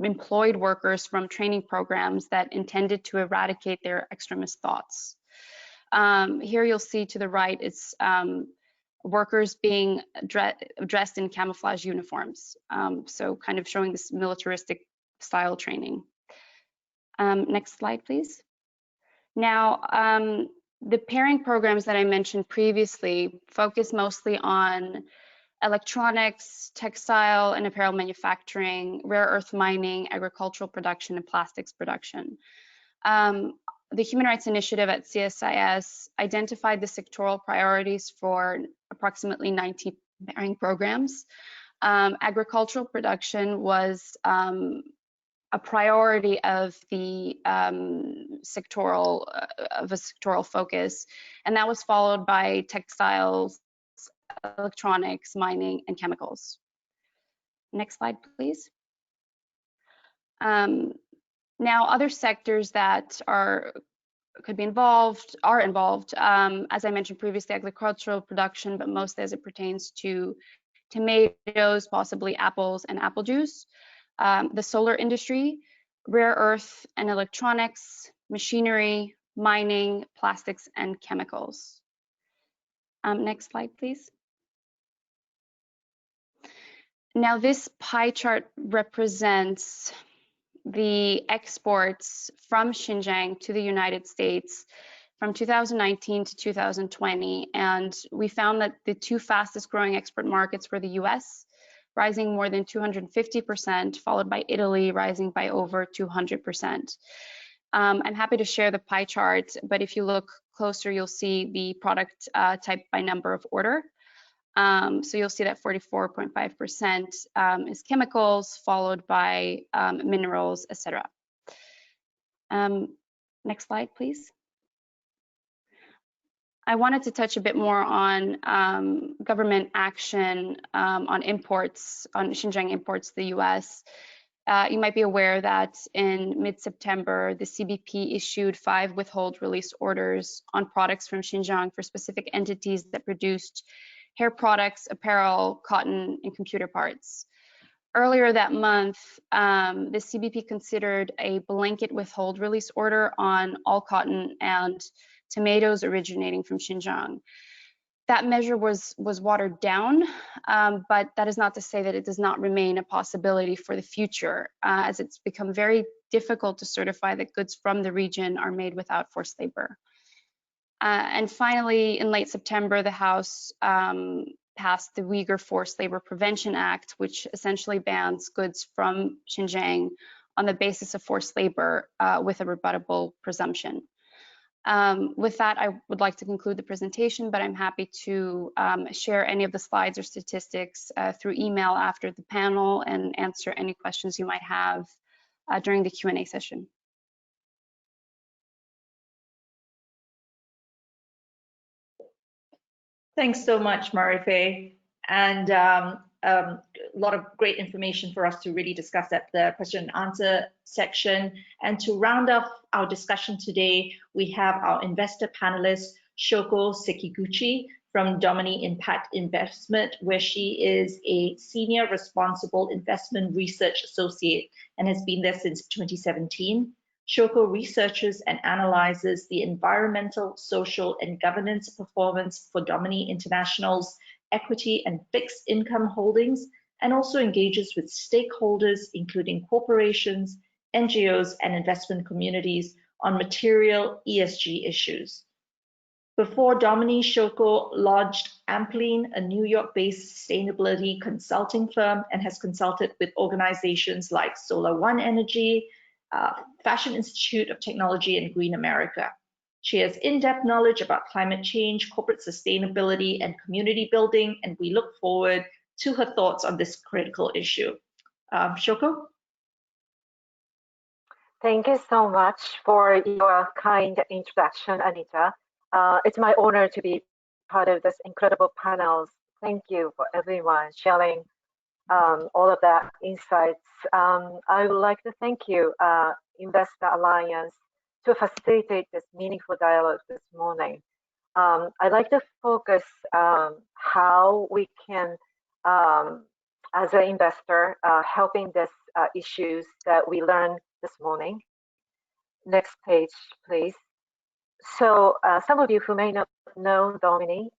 employed workers from training programs that intended to eradicate their extremist thoughts. Here you'll see to the right, it's workers being dressed in camouflage uniforms, so kind of showing this militaristic style training. Next slide, please. Now, the pairing programs that I mentioned previously focus mostly on electronics, textile and apparel manufacturing, rare earth mining, agricultural production, and plastics production. The Human Rights Initiative at CSIS identified the sectoral priorities for approximately 90 pairing programs. Agricultural production was a priority of the sectoral focus, and that was followed by textiles, electronics, mining, and chemicals. Next slide, please. Now, other sectors that are involved, as I mentioned previously, agricultural production, but mostly as it pertains to tomatoes, possibly apples and apple juice. The solar industry, rare earth and electronics, machinery, mining, plastics, and chemicals. Next slide, please. Now, this pie chart represents the exports from Xinjiang to the United States from 2019 to 2020, and we found that the two fastest growing export markets were the US, rising more than 250%, followed by Italy, rising by over 200%. I'm happy to share the pie chart, but if you look closer, you'll see the product type by number of order. So you'll see that 44.5% is chemicals, followed by minerals, etc. Next slide, please. I wanted to touch a bit more on government action on imports, on Xinjiang imports to the US. You might be aware that in mid-September, the CBP issued 5 withhold release orders on products from Xinjiang for specific entities that produced hair products, apparel, cotton, and computer parts. Earlier that month, the CBP considered a blanket withhold release order on all cotton and tomatoes originating from Xinjiang. That measure was watered down, but that is not to say that it does not remain a possibility for the future, as it's become very difficult to certify that goods from the region are made without forced labor. And finally, in late September, the House passed the Uyghur Forced Labor Prevention Act, which essentially bans goods from Xinjiang on the basis of forced labor with a rebuttable presumption. With that, I would like to conclude the presentation, but I'm happy to share any of the slides or statistics through email after the panel and answer any questions you might have during the Q&A session. Thanks so much, Marife. And a lot of great information for us to really discuss at the question and answer section. And to round off our discussion today, we have our investor panelist, Shoko Sekiguchi from Domini Impact Investment, where she is a Senior Responsible Investment Research Associate and has been there since 2017. Shoko researches and analyzes the environmental, social, and governance performance for Domini International's equity and fixed income holdings, and also engages with stakeholders, including corporations, NGOs, and investment communities on material ESG issues. Before Domini, Shoko launched Ampline, a New York-based sustainability consulting firm, and has consulted with organizations like Solar One Energy, Fashion Institute of Technology, and Green America. She has in-depth knowledge about climate change, corporate sustainability, and community building, and we look forward to her thoughts on this critical issue. Shoko? Thank you so much for your kind introduction, Anita. It's my honor to be part of this incredible panel. Thank you for everyone sharing all of that insights. I would like to thank you, Investor Alliance, to facilitate this meaningful dialogue this morning. I'd like to focus how we can, as an investor, helping these issues that we learned this morning. Next page, please. So some of you who may not know Domini,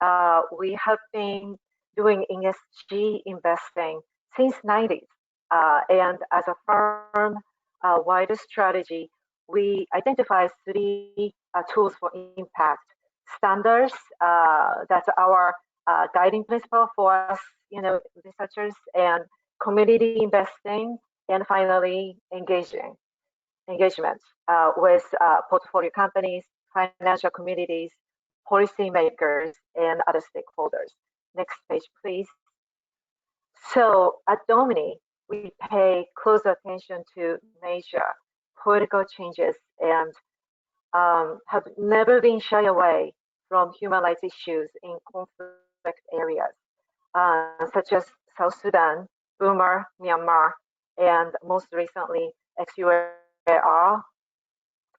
we have been doing ESG investing since 90s. And as a firm, wider strategy, we identify 3 tools for impact. Standards, that's our guiding principle for us, researchers, and community investing, and finally, engagement with portfolio companies, financial communities, policymakers, and other stakeholders. Next page, please. So at Domini, we pay close attention to major political changes and have never been shy away from human rights issues in conflict areas, such as South Sudan, Burma, Myanmar, and most recently, XUAR.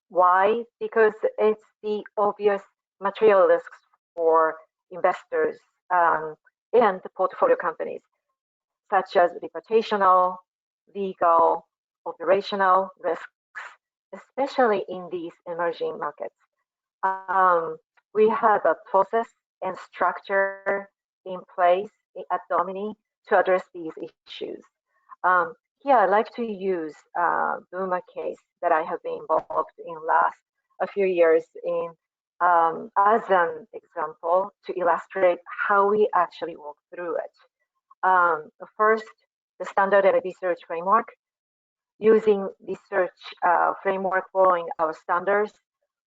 Why? Because it's the obvious material risks for investors and the portfolio companies, such as reputational, legal, operational risks, especially in these emerging markets. We have a process and structure in place at Domini to address these issues. Here, I'd like to use Burma case that I have been involved in last a few years in as an example to illustrate how we actually walk through it. First, the standard and research framework. Using research framework following our standards,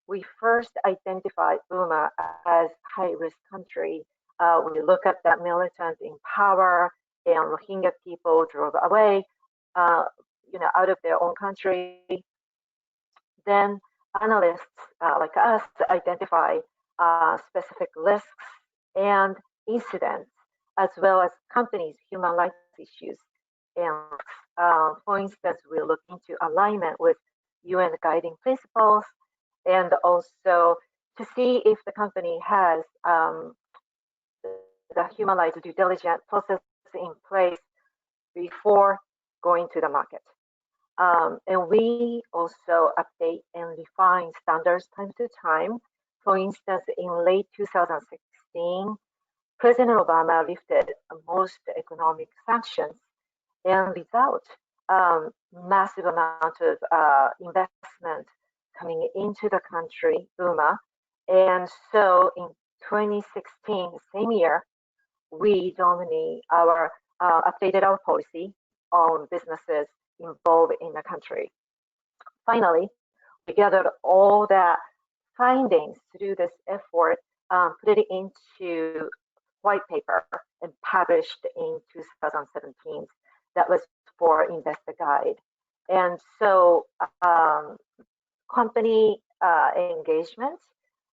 we first identified Burma as high-risk country. We look at that militants in power and Rohingya people drove away, out of their own country. Then analysts like us identify specific risks and incidents, as well as companies' human rights issues. And for instance, we look into alignment with UN guiding principles, and also to see if the company has the human rights due diligence process in place before going to the market. And we also update and refine standards time to time. For instance, in late 2016, President Obama lifted most economic sanctions, and without massive amount of investment coming into the country, Burma. And so in 2016, same year, we updated our policy on businesses involved in the country. Finally, we gathered all the findings through this effort, put it into white paper and published in 2017. That was for Investor Guide. And so company engagement,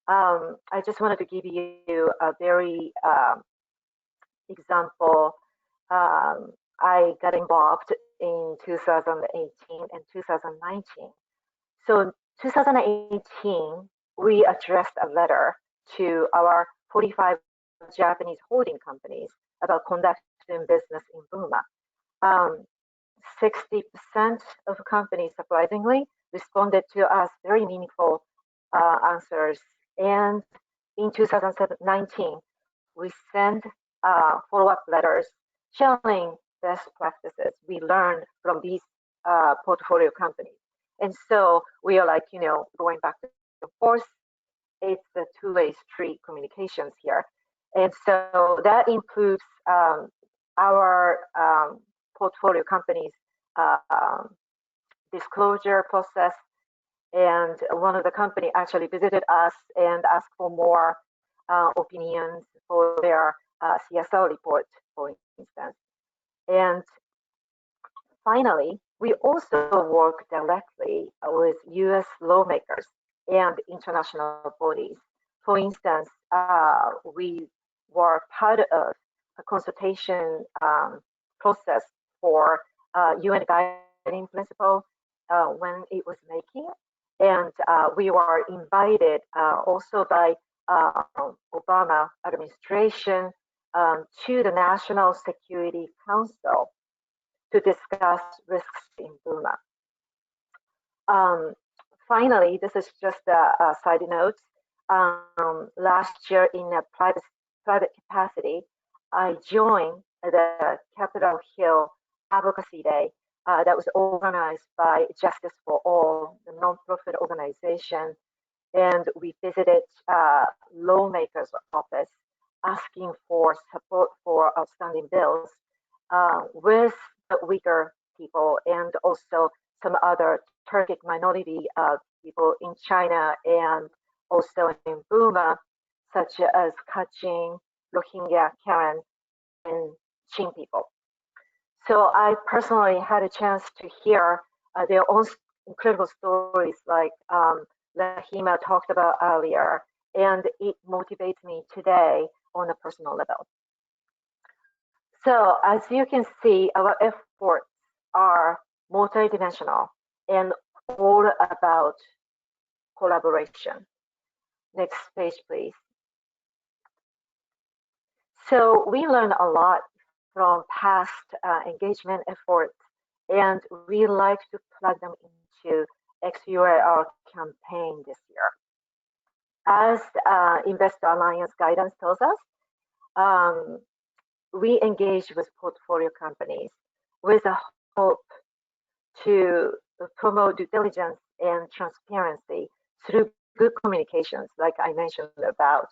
I just wanted to give you a very example. I got involved in 2018 and 2019. So in 2018, we addressed a letter to our 45 Japanese holding companies about conducting business in Burma. 60% of companies, surprisingly, responded to us very meaningful answers. And in 2019, we sent follow-up letters showing best practices we learned from these portfolio companies. And so we are like, going back and forth. It's a two-way street communications here. And so that includes our portfolio companies' disclosure process. And one of the company actually visited us and asked for more opinions for their CSR report, for instance. And finally, we also work directly with US lawmakers and international bodies. For instance, we were part of a consultation process for UN guiding principle when it was making. And we were invited also by Obama administration to the National Security Council to discuss risks in Burma. Finally, this is just a side note. Last year in a private capacity, I joined the Capitol Hill Advocacy Day that was organized by Justice for All, the nonprofit organization. And we visited lawmakers' office asking for support for outstanding bills with the Uyghur people and also some other Turkic minority people in China and also in Burma, such as Kachin, Rohingya, Karen, and Chin people. So I personally had a chance to hear their own incredible stories like Lahima talked about earlier, and it motivates me today on a personal level. So as you can see, our efforts are multidimensional and all about collaboration. Next page, please. So we learned a lot from past engagement efforts, and we like to plug them into XUAR campaign this year. As Investor Alliance guidance tells us, we engage with portfolio companies with a hope to promote due diligence and transparency through good communications, like I mentioned about.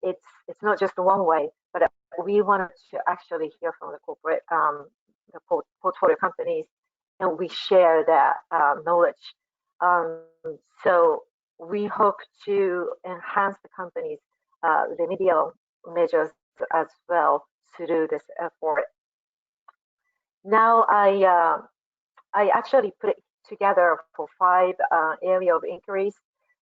It's not just one way, but we wanted to actually hear from the corporate, the portfolio companies, and we share that knowledge. So we hope to enhance the company's remedial measures as well through this effort. Now I actually put it together for 5 area of inquiries,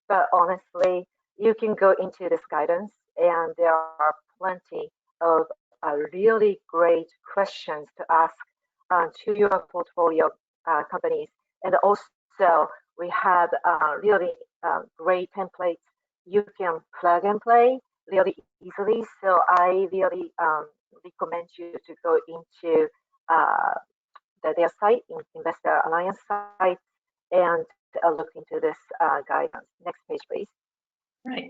but honestly, you can go into this guidance, and there are plenty of really great questions to ask to your portfolio companies. And also, we have really great templates you can plug and play really easily. So I really recommend you to go into their site, Investor Alliance site, and look into this guidance. Next page, please. Right.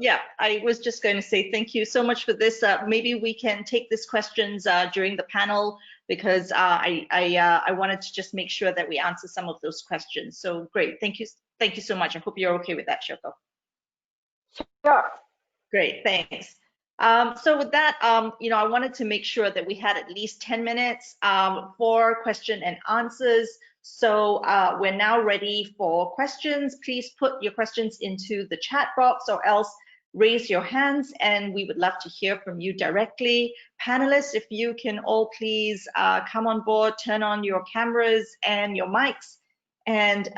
Yeah, I was just going to say thank you so much for this. Maybe we can take these questions during the panel, because I wanted to just make sure that we answer some of those questions. So great. Thank you so much. I hope you're okay with that, Shoko. Sure. Great, thanks. So with that, I wanted to make sure that we had at least 10 minutes for question and answers. So we're now ready for questions. Please put your questions into the chat box, or else raise your hands, and we would love to hear from you directly. Panelists, if you can all please come on board, turn on your cameras and your mics, and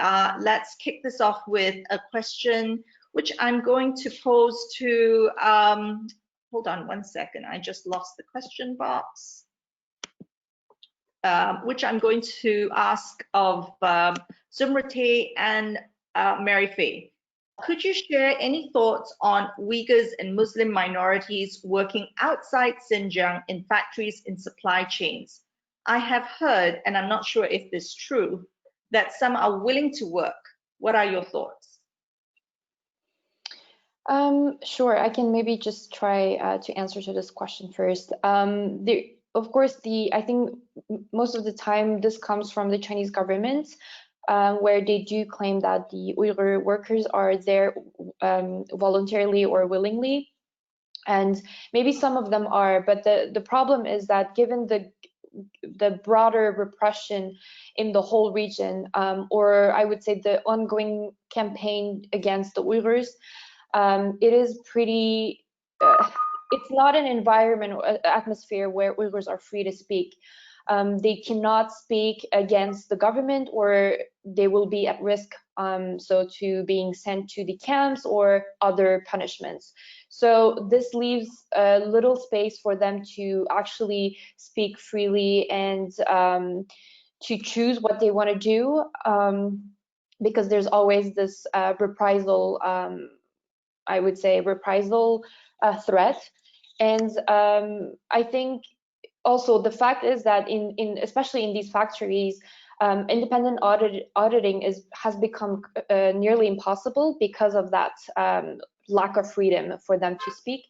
let's kick this off with a question which I'm going to pose to, hold on one second, I just lost the question box, which I'm going to ask of Zumrate and Mary Faye. Could you share any thoughts on Uyghurs and Muslim minorities working outside Xinjiang in factories in supply chains? I have heard, and I'm not sure if this is true, that some are willing to work. What are your thoughts? Sure, I can maybe just try to answer to this question first. Of course, I think most of the time this comes from the Chinese government, where they do claim that the Uyghur workers are there voluntarily or willingly, and maybe some of them are, but the problem is that given the broader repression in the whole region, or I would say the ongoing campaign against the Uyghurs, it is pretty, it's not an environment or atmosphere where Uyghurs are free to speak. They cannot speak against the government, or they will be at risk so to being sent to the camps or other punishments. So this leaves a little space for them to actually speak freely and to choose what they want to do, because there's always this reprisal, I would say reprisal threat. And I think also the fact is that especially in these factories, independent auditing has become nearly impossible because of that lack of freedom for them to speak.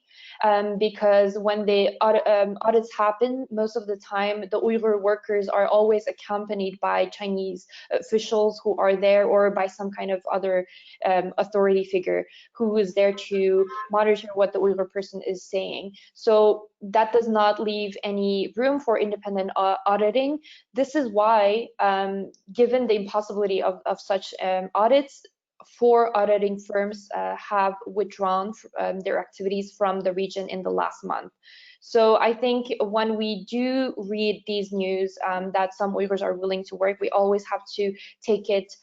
Because when the audits happen, most of the time the Uyghur workers are always accompanied by Chinese officials who are there, or by some kind of other authority figure who is there to monitor what the Uyghur person is saying. So that does not leave any room for independent auditing. This is why, given the impossibility of such audits, 4 auditing firms have withdrawn their activities from the region in the last month. So I think when we do read these news that some Uyghurs are willing to work, we always have to take it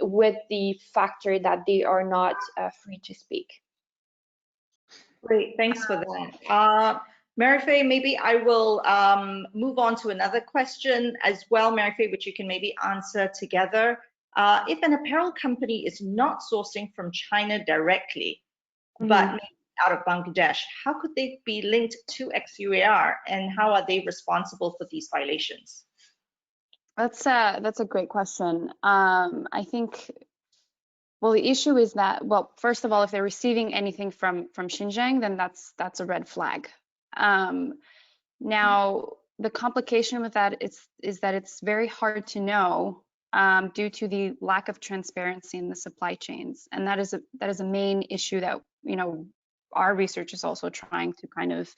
with the factor that they are not free to speak. Great, thanks for that. Mary Faye, maybe I will move on to another question as well, Mary Faye, which you can maybe answer together. If an apparel company is not sourcing from China directly, but maybe out of Bangladesh, how could they be linked to XUAR, and how are they responsible for these violations? That's a great question. I think, well, the issue is that, well, first of all, if they're receiving anything from Xinjiang, then that's a red flag. Now, the complication with that is that it's very hard to know due to the lack of transparency in the supply chains, and that is a main issue that our research is also trying to kind of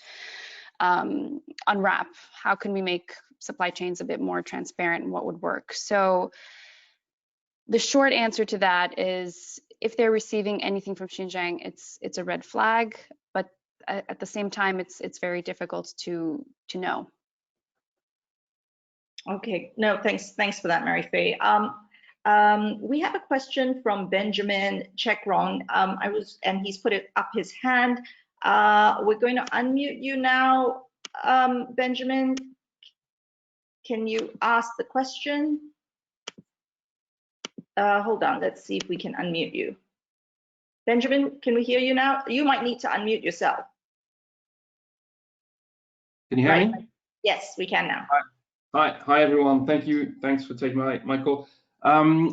unwrap. How can we make supply chains a bit more transparent, and what would work? So the short answer to that is, if they're receiving anything from Xinjiang, it's a red flag, but at the same time, it's very difficult to know. Okay, no, thanks for that, Mary Faye. We have a question from Benjamin Chekron. And he's put up his hand. We're going to unmute you now, Benjamin. Can you ask the question? Hold on, let's see if we can unmute you. Benjamin, can we hear you now? You might need to unmute yourself. Can you hear me? Yes, we can now. Hi everyone. Thank you. Thanks for taking my call.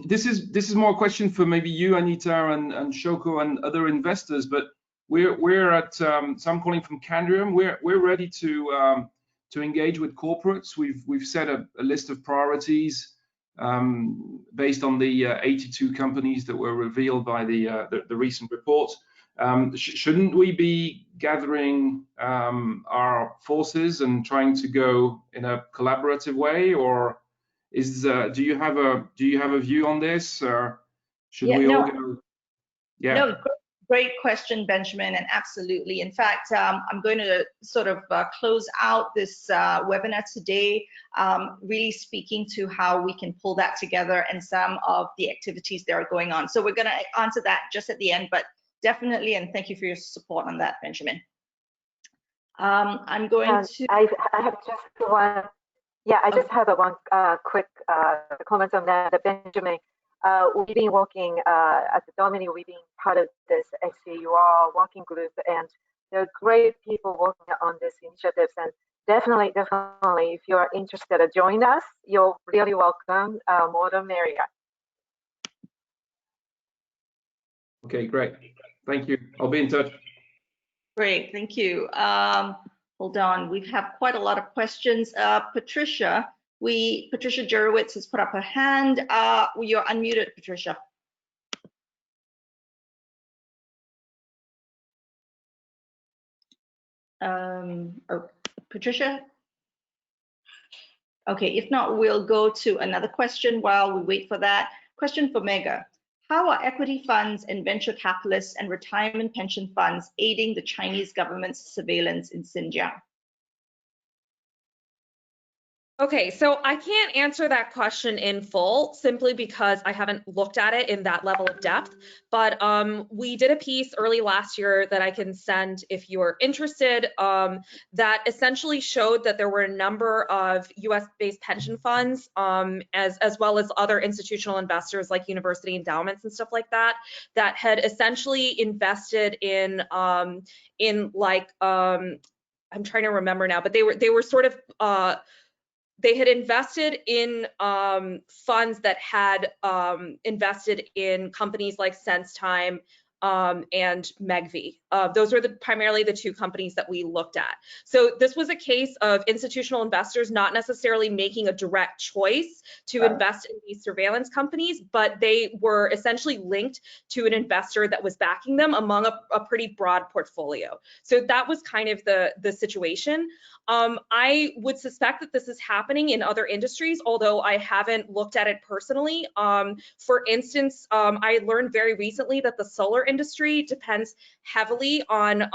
This is more a question for maybe you, Anita, and Shoko and other investors. But we're at so I'm calling from Candrium. We're ready to engage with corporates. We've set a list of priorities based on the 82 companies that were revealed by the recent report. Shouldn't we be gathering our forces and trying to go in a collaborative way, or do you have a view on this, or should we all go? Yeah. No, great question, Benjamin, and absolutely. In fact, I'm going to sort of close out this webinar today, really speaking to how we can pull that together and some of the activities that are going on. So we're going to answer that just at the end, but definitely, and thank you for your support on that, Benjamin. I'm going to. I have just one. Yeah, I just have one quick comment on that, Benjamin. We've been working at the Domini. We've been part of this XAUR working group, and there are great people working on these initiatives. And definitely, if you are interested, join us. You're really welcome. More the merrier. Okay, great. Thank you. I'll be in touch. Great, thank you. Hold on, we have quite a lot of questions. Patricia Jurowitz has put up her hand. You're unmuted, Patricia. Patricia? Okay, if not, we'll go to another question while we wait for that. Question for Mega. How are equity funds and venture capitalists and retirement pension funds aiding the Chinese government's surveillance in Xinjiang? Okay, so I can't answer that question in full simply because I haven't looked at it in that level of depth. But we did a piece early last year that I can send if you're interested that essentially showed that there were a number of US-based pension funds as well as other institutional investors like university endowments and stuff like that that had essentially invested in like I'm trying to remember now, but they were sort of they had invested in funds that had invested in companies like SenseTime and Megvii. Those were primarily the two companies that we looked at. So this was a case of institutional investors not necessarily making a direct choice to invest in these surveillance companies, but they were essentially linked to an investor that was backing them among a pretty broad portfolio. So that was kind of the situation. I would suspect that this is happening in other industries, although I haven't looked at it personally. For instance, I learned very recently that the solar industry depends heavily on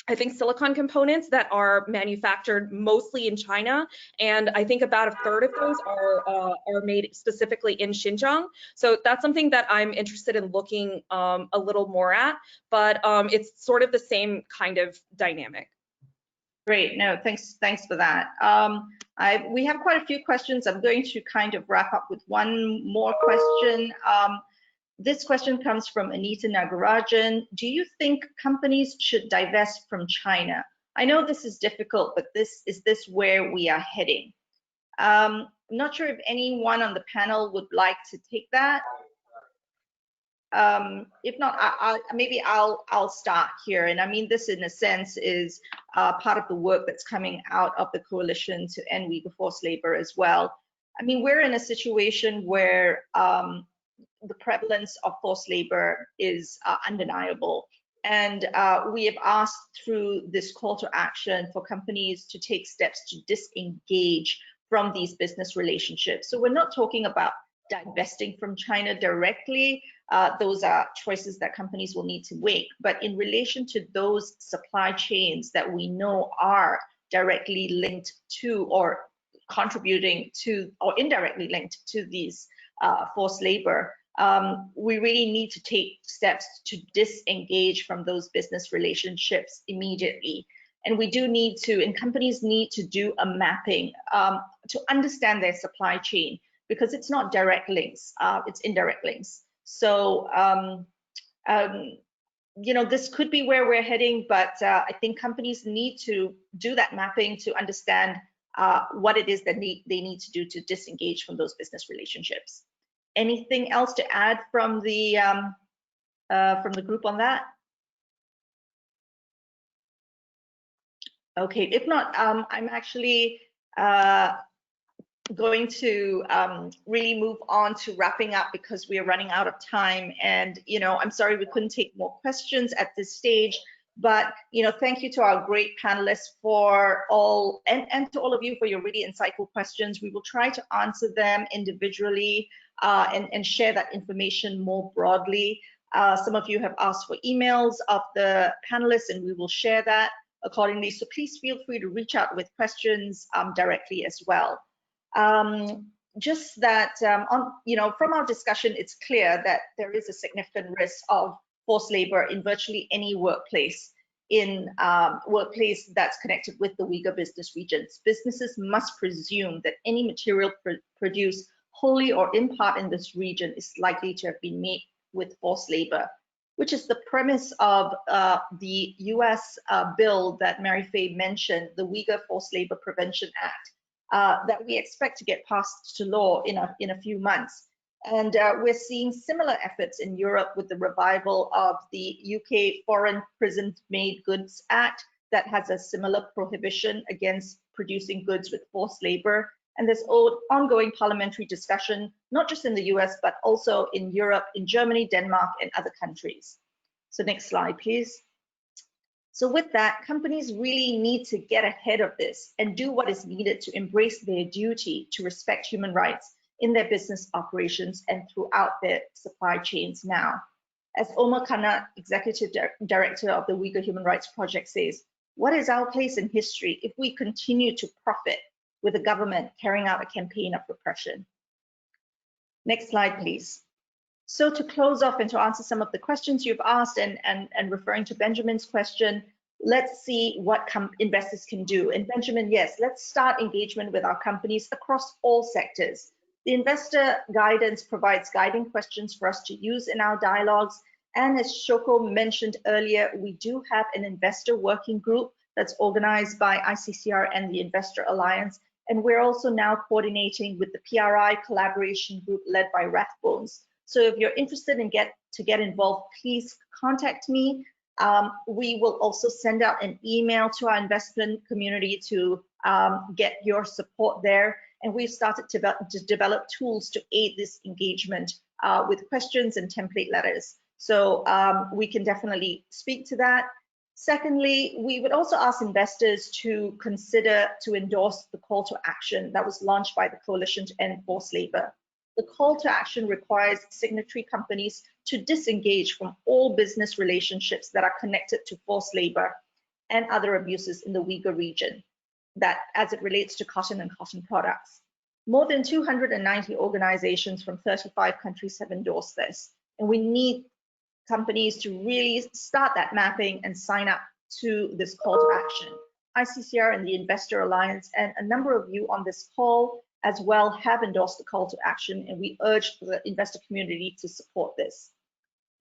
I think silicon components that are manufactured mostly in China, and I think about a third of those are made specifically in Xinjiang. So that's something that I'm interested in looking a little more at, but it's sort of the same kind of dynamic. Great, no, thanks for that. We have quite a few questions. I'm going to kind of wrap up with one more question. This question comes from Anita Nagarajan. Do you think companies should divest from China? I know this is difficult, but is this where we are heading? I'm not sure if anyone on the panel would like to take that. If not, I'll start here. And I mean, this in a sense is part of the work that's coming out of the Coalition to End Uyghur Forced Labor as well. I mean, we're in a situation where the prevalence of forced labor is undeniable. And we have asked through this call to action for companies to take steps to disengage from these business relationships. So we're not talking about divesting from China directly. Those are choices that companies will need to make. But in relation to those supply chains that we know are directly linked to or contributing to or indirectly linked to these forced labor. We really need to take steps to disengage from those business relationships immediately. And we do need to, and companies need to do a mapping to understand their supply chain, because it's not direct links, it's indirect links. So, you know, this could be where we're heading, but I think companies need to do that mapping to understand what it is that they need to do to disengage from those business relationships. Anything else to add from the group on that? Okay, if not, I'm actually going to really move on to wrapping up, because we are running out of time. And, you know, I'm sorry we couldn't take more questions at this stage, but, you know, thank you to our great panelists for all, and to all of you for your really insightful questions. We will try to answer them individually and share that information more broadly. Some of you have asked for emails of the panelists, and we will share that accordingly. So please feel free to reach out with questions directly as well. Just that, you know, from our discussion, it's clear that there is a significant risk of forced labor in virtually any workplace that's connected with the Uyghur business regions. Businesses must presume that any material produced wholly or in part in this region is likely to have been made with forced labor, which is the premise of the US bill that Mary Faye mentioned, the Uyghur Forced Labor Prevention Act. That we expect to get passed to law in a few months. And we're seeing similar efforts in Europe with the revival of the UK Foreign Prison-Made Goods Act that has a similar prohibition against producing goods with forced labor. And there's ongoing parliamentary discussion, not just in the US, but also in Europe, in Germany, Denmark, and other countries. So next slide, please. So with that, companies really need to get ahead of this and do what is needed to embrace their duty to respect human rights in their business operations and throughout their supply chains now. As Omar Kanat, Executive Director of the Uyghur Human Rights Project, says, what is our place in history if we continue to profit with the government carrying out a campaign of repression? Next slide, please. So to close off and to answer some of the questions you've asked, and referring to Benjamin's question, let's see what investors can do. And Benjamin, yes, let's start engagement with our companies across all sectors. The investor guidance provides guiding questions for us to use in our dialogues. And as Shoko mentioned earlier, we do have an investor working group that's organized by ICCR and the Investor Alliance. And we're also now coordinating with the PRI collaboration group led by Rathbones. So if you're interested in get involved, please contact me. We will also send out an email to our investment community to get your support there. And we've started to develop tools to aid this engagement with questions and template letters. So we can definitely speak to that. Secondly, we would also ask investors to consider to endorse the call to action that was launched by the Coalition to End Forced Labor. The call to action requires signatory companies to disengage from all business relationships that are connected to forced labor and other abuses in the Uyghur region, that as it relates to cotton and cotton products. More than 290 organizations from 35 countries have endorsed this, and we need companies to really start that mapping and sign up to this call to action. ICCR and the Investor Alliance and a number of you on this call as well have endorsed the call to action, and we urge the investor community to support this.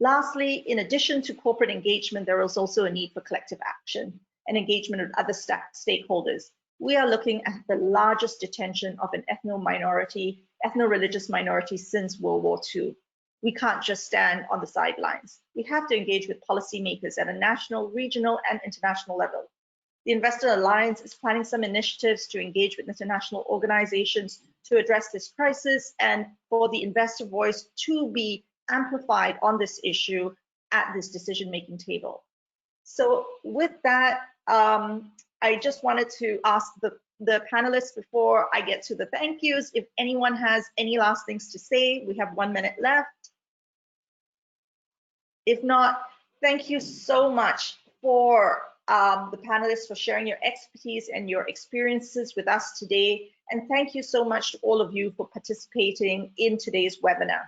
Lastly, in addition to corporate engagement, there is also a need for collective action and engagement with other stakeholders. We are looking at the largest detention of an ethno-religious minority since World War II. We can't just stand on the sidelines. We have to engage with policymakers at a national, regional, and international level. The Investor Alliance is planning some initiatives to engage with international organizations to address this crisis and for the investor voice to be amplified on this issue at this decision-making table. So with that, I just wanted to ask the panelists before I get to the thank yous, if anyone has any last things to say. We have 1 minute left. If not, thank you so much for the panelists for sharing your expertise and your experiences with us today. And thank you so much to all of you for participating in today's webinar.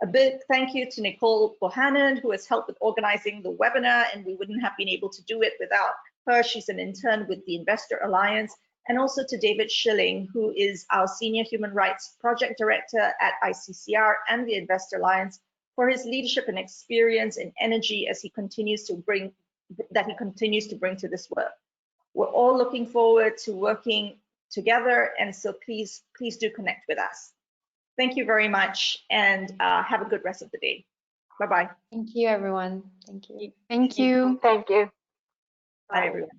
A big thank you to Nicole Bohannon, who has helped with organizing the webinar, and we wouldn't have been able to do it without her. She's an intern with the Investor Alliance. And also to David Schilling, who is our Senior Human Rights Project Director at ICCR and the Investor Alliance, for his leadership and experience and energy as he continues to bring to this work. We're all looking forward to working together, and so please do connect with us. Thank you very much, and have a good rest of the day. Bye-bye. Thank you, everyone. Thank you. Thank you. Thank you. Bye, everyone.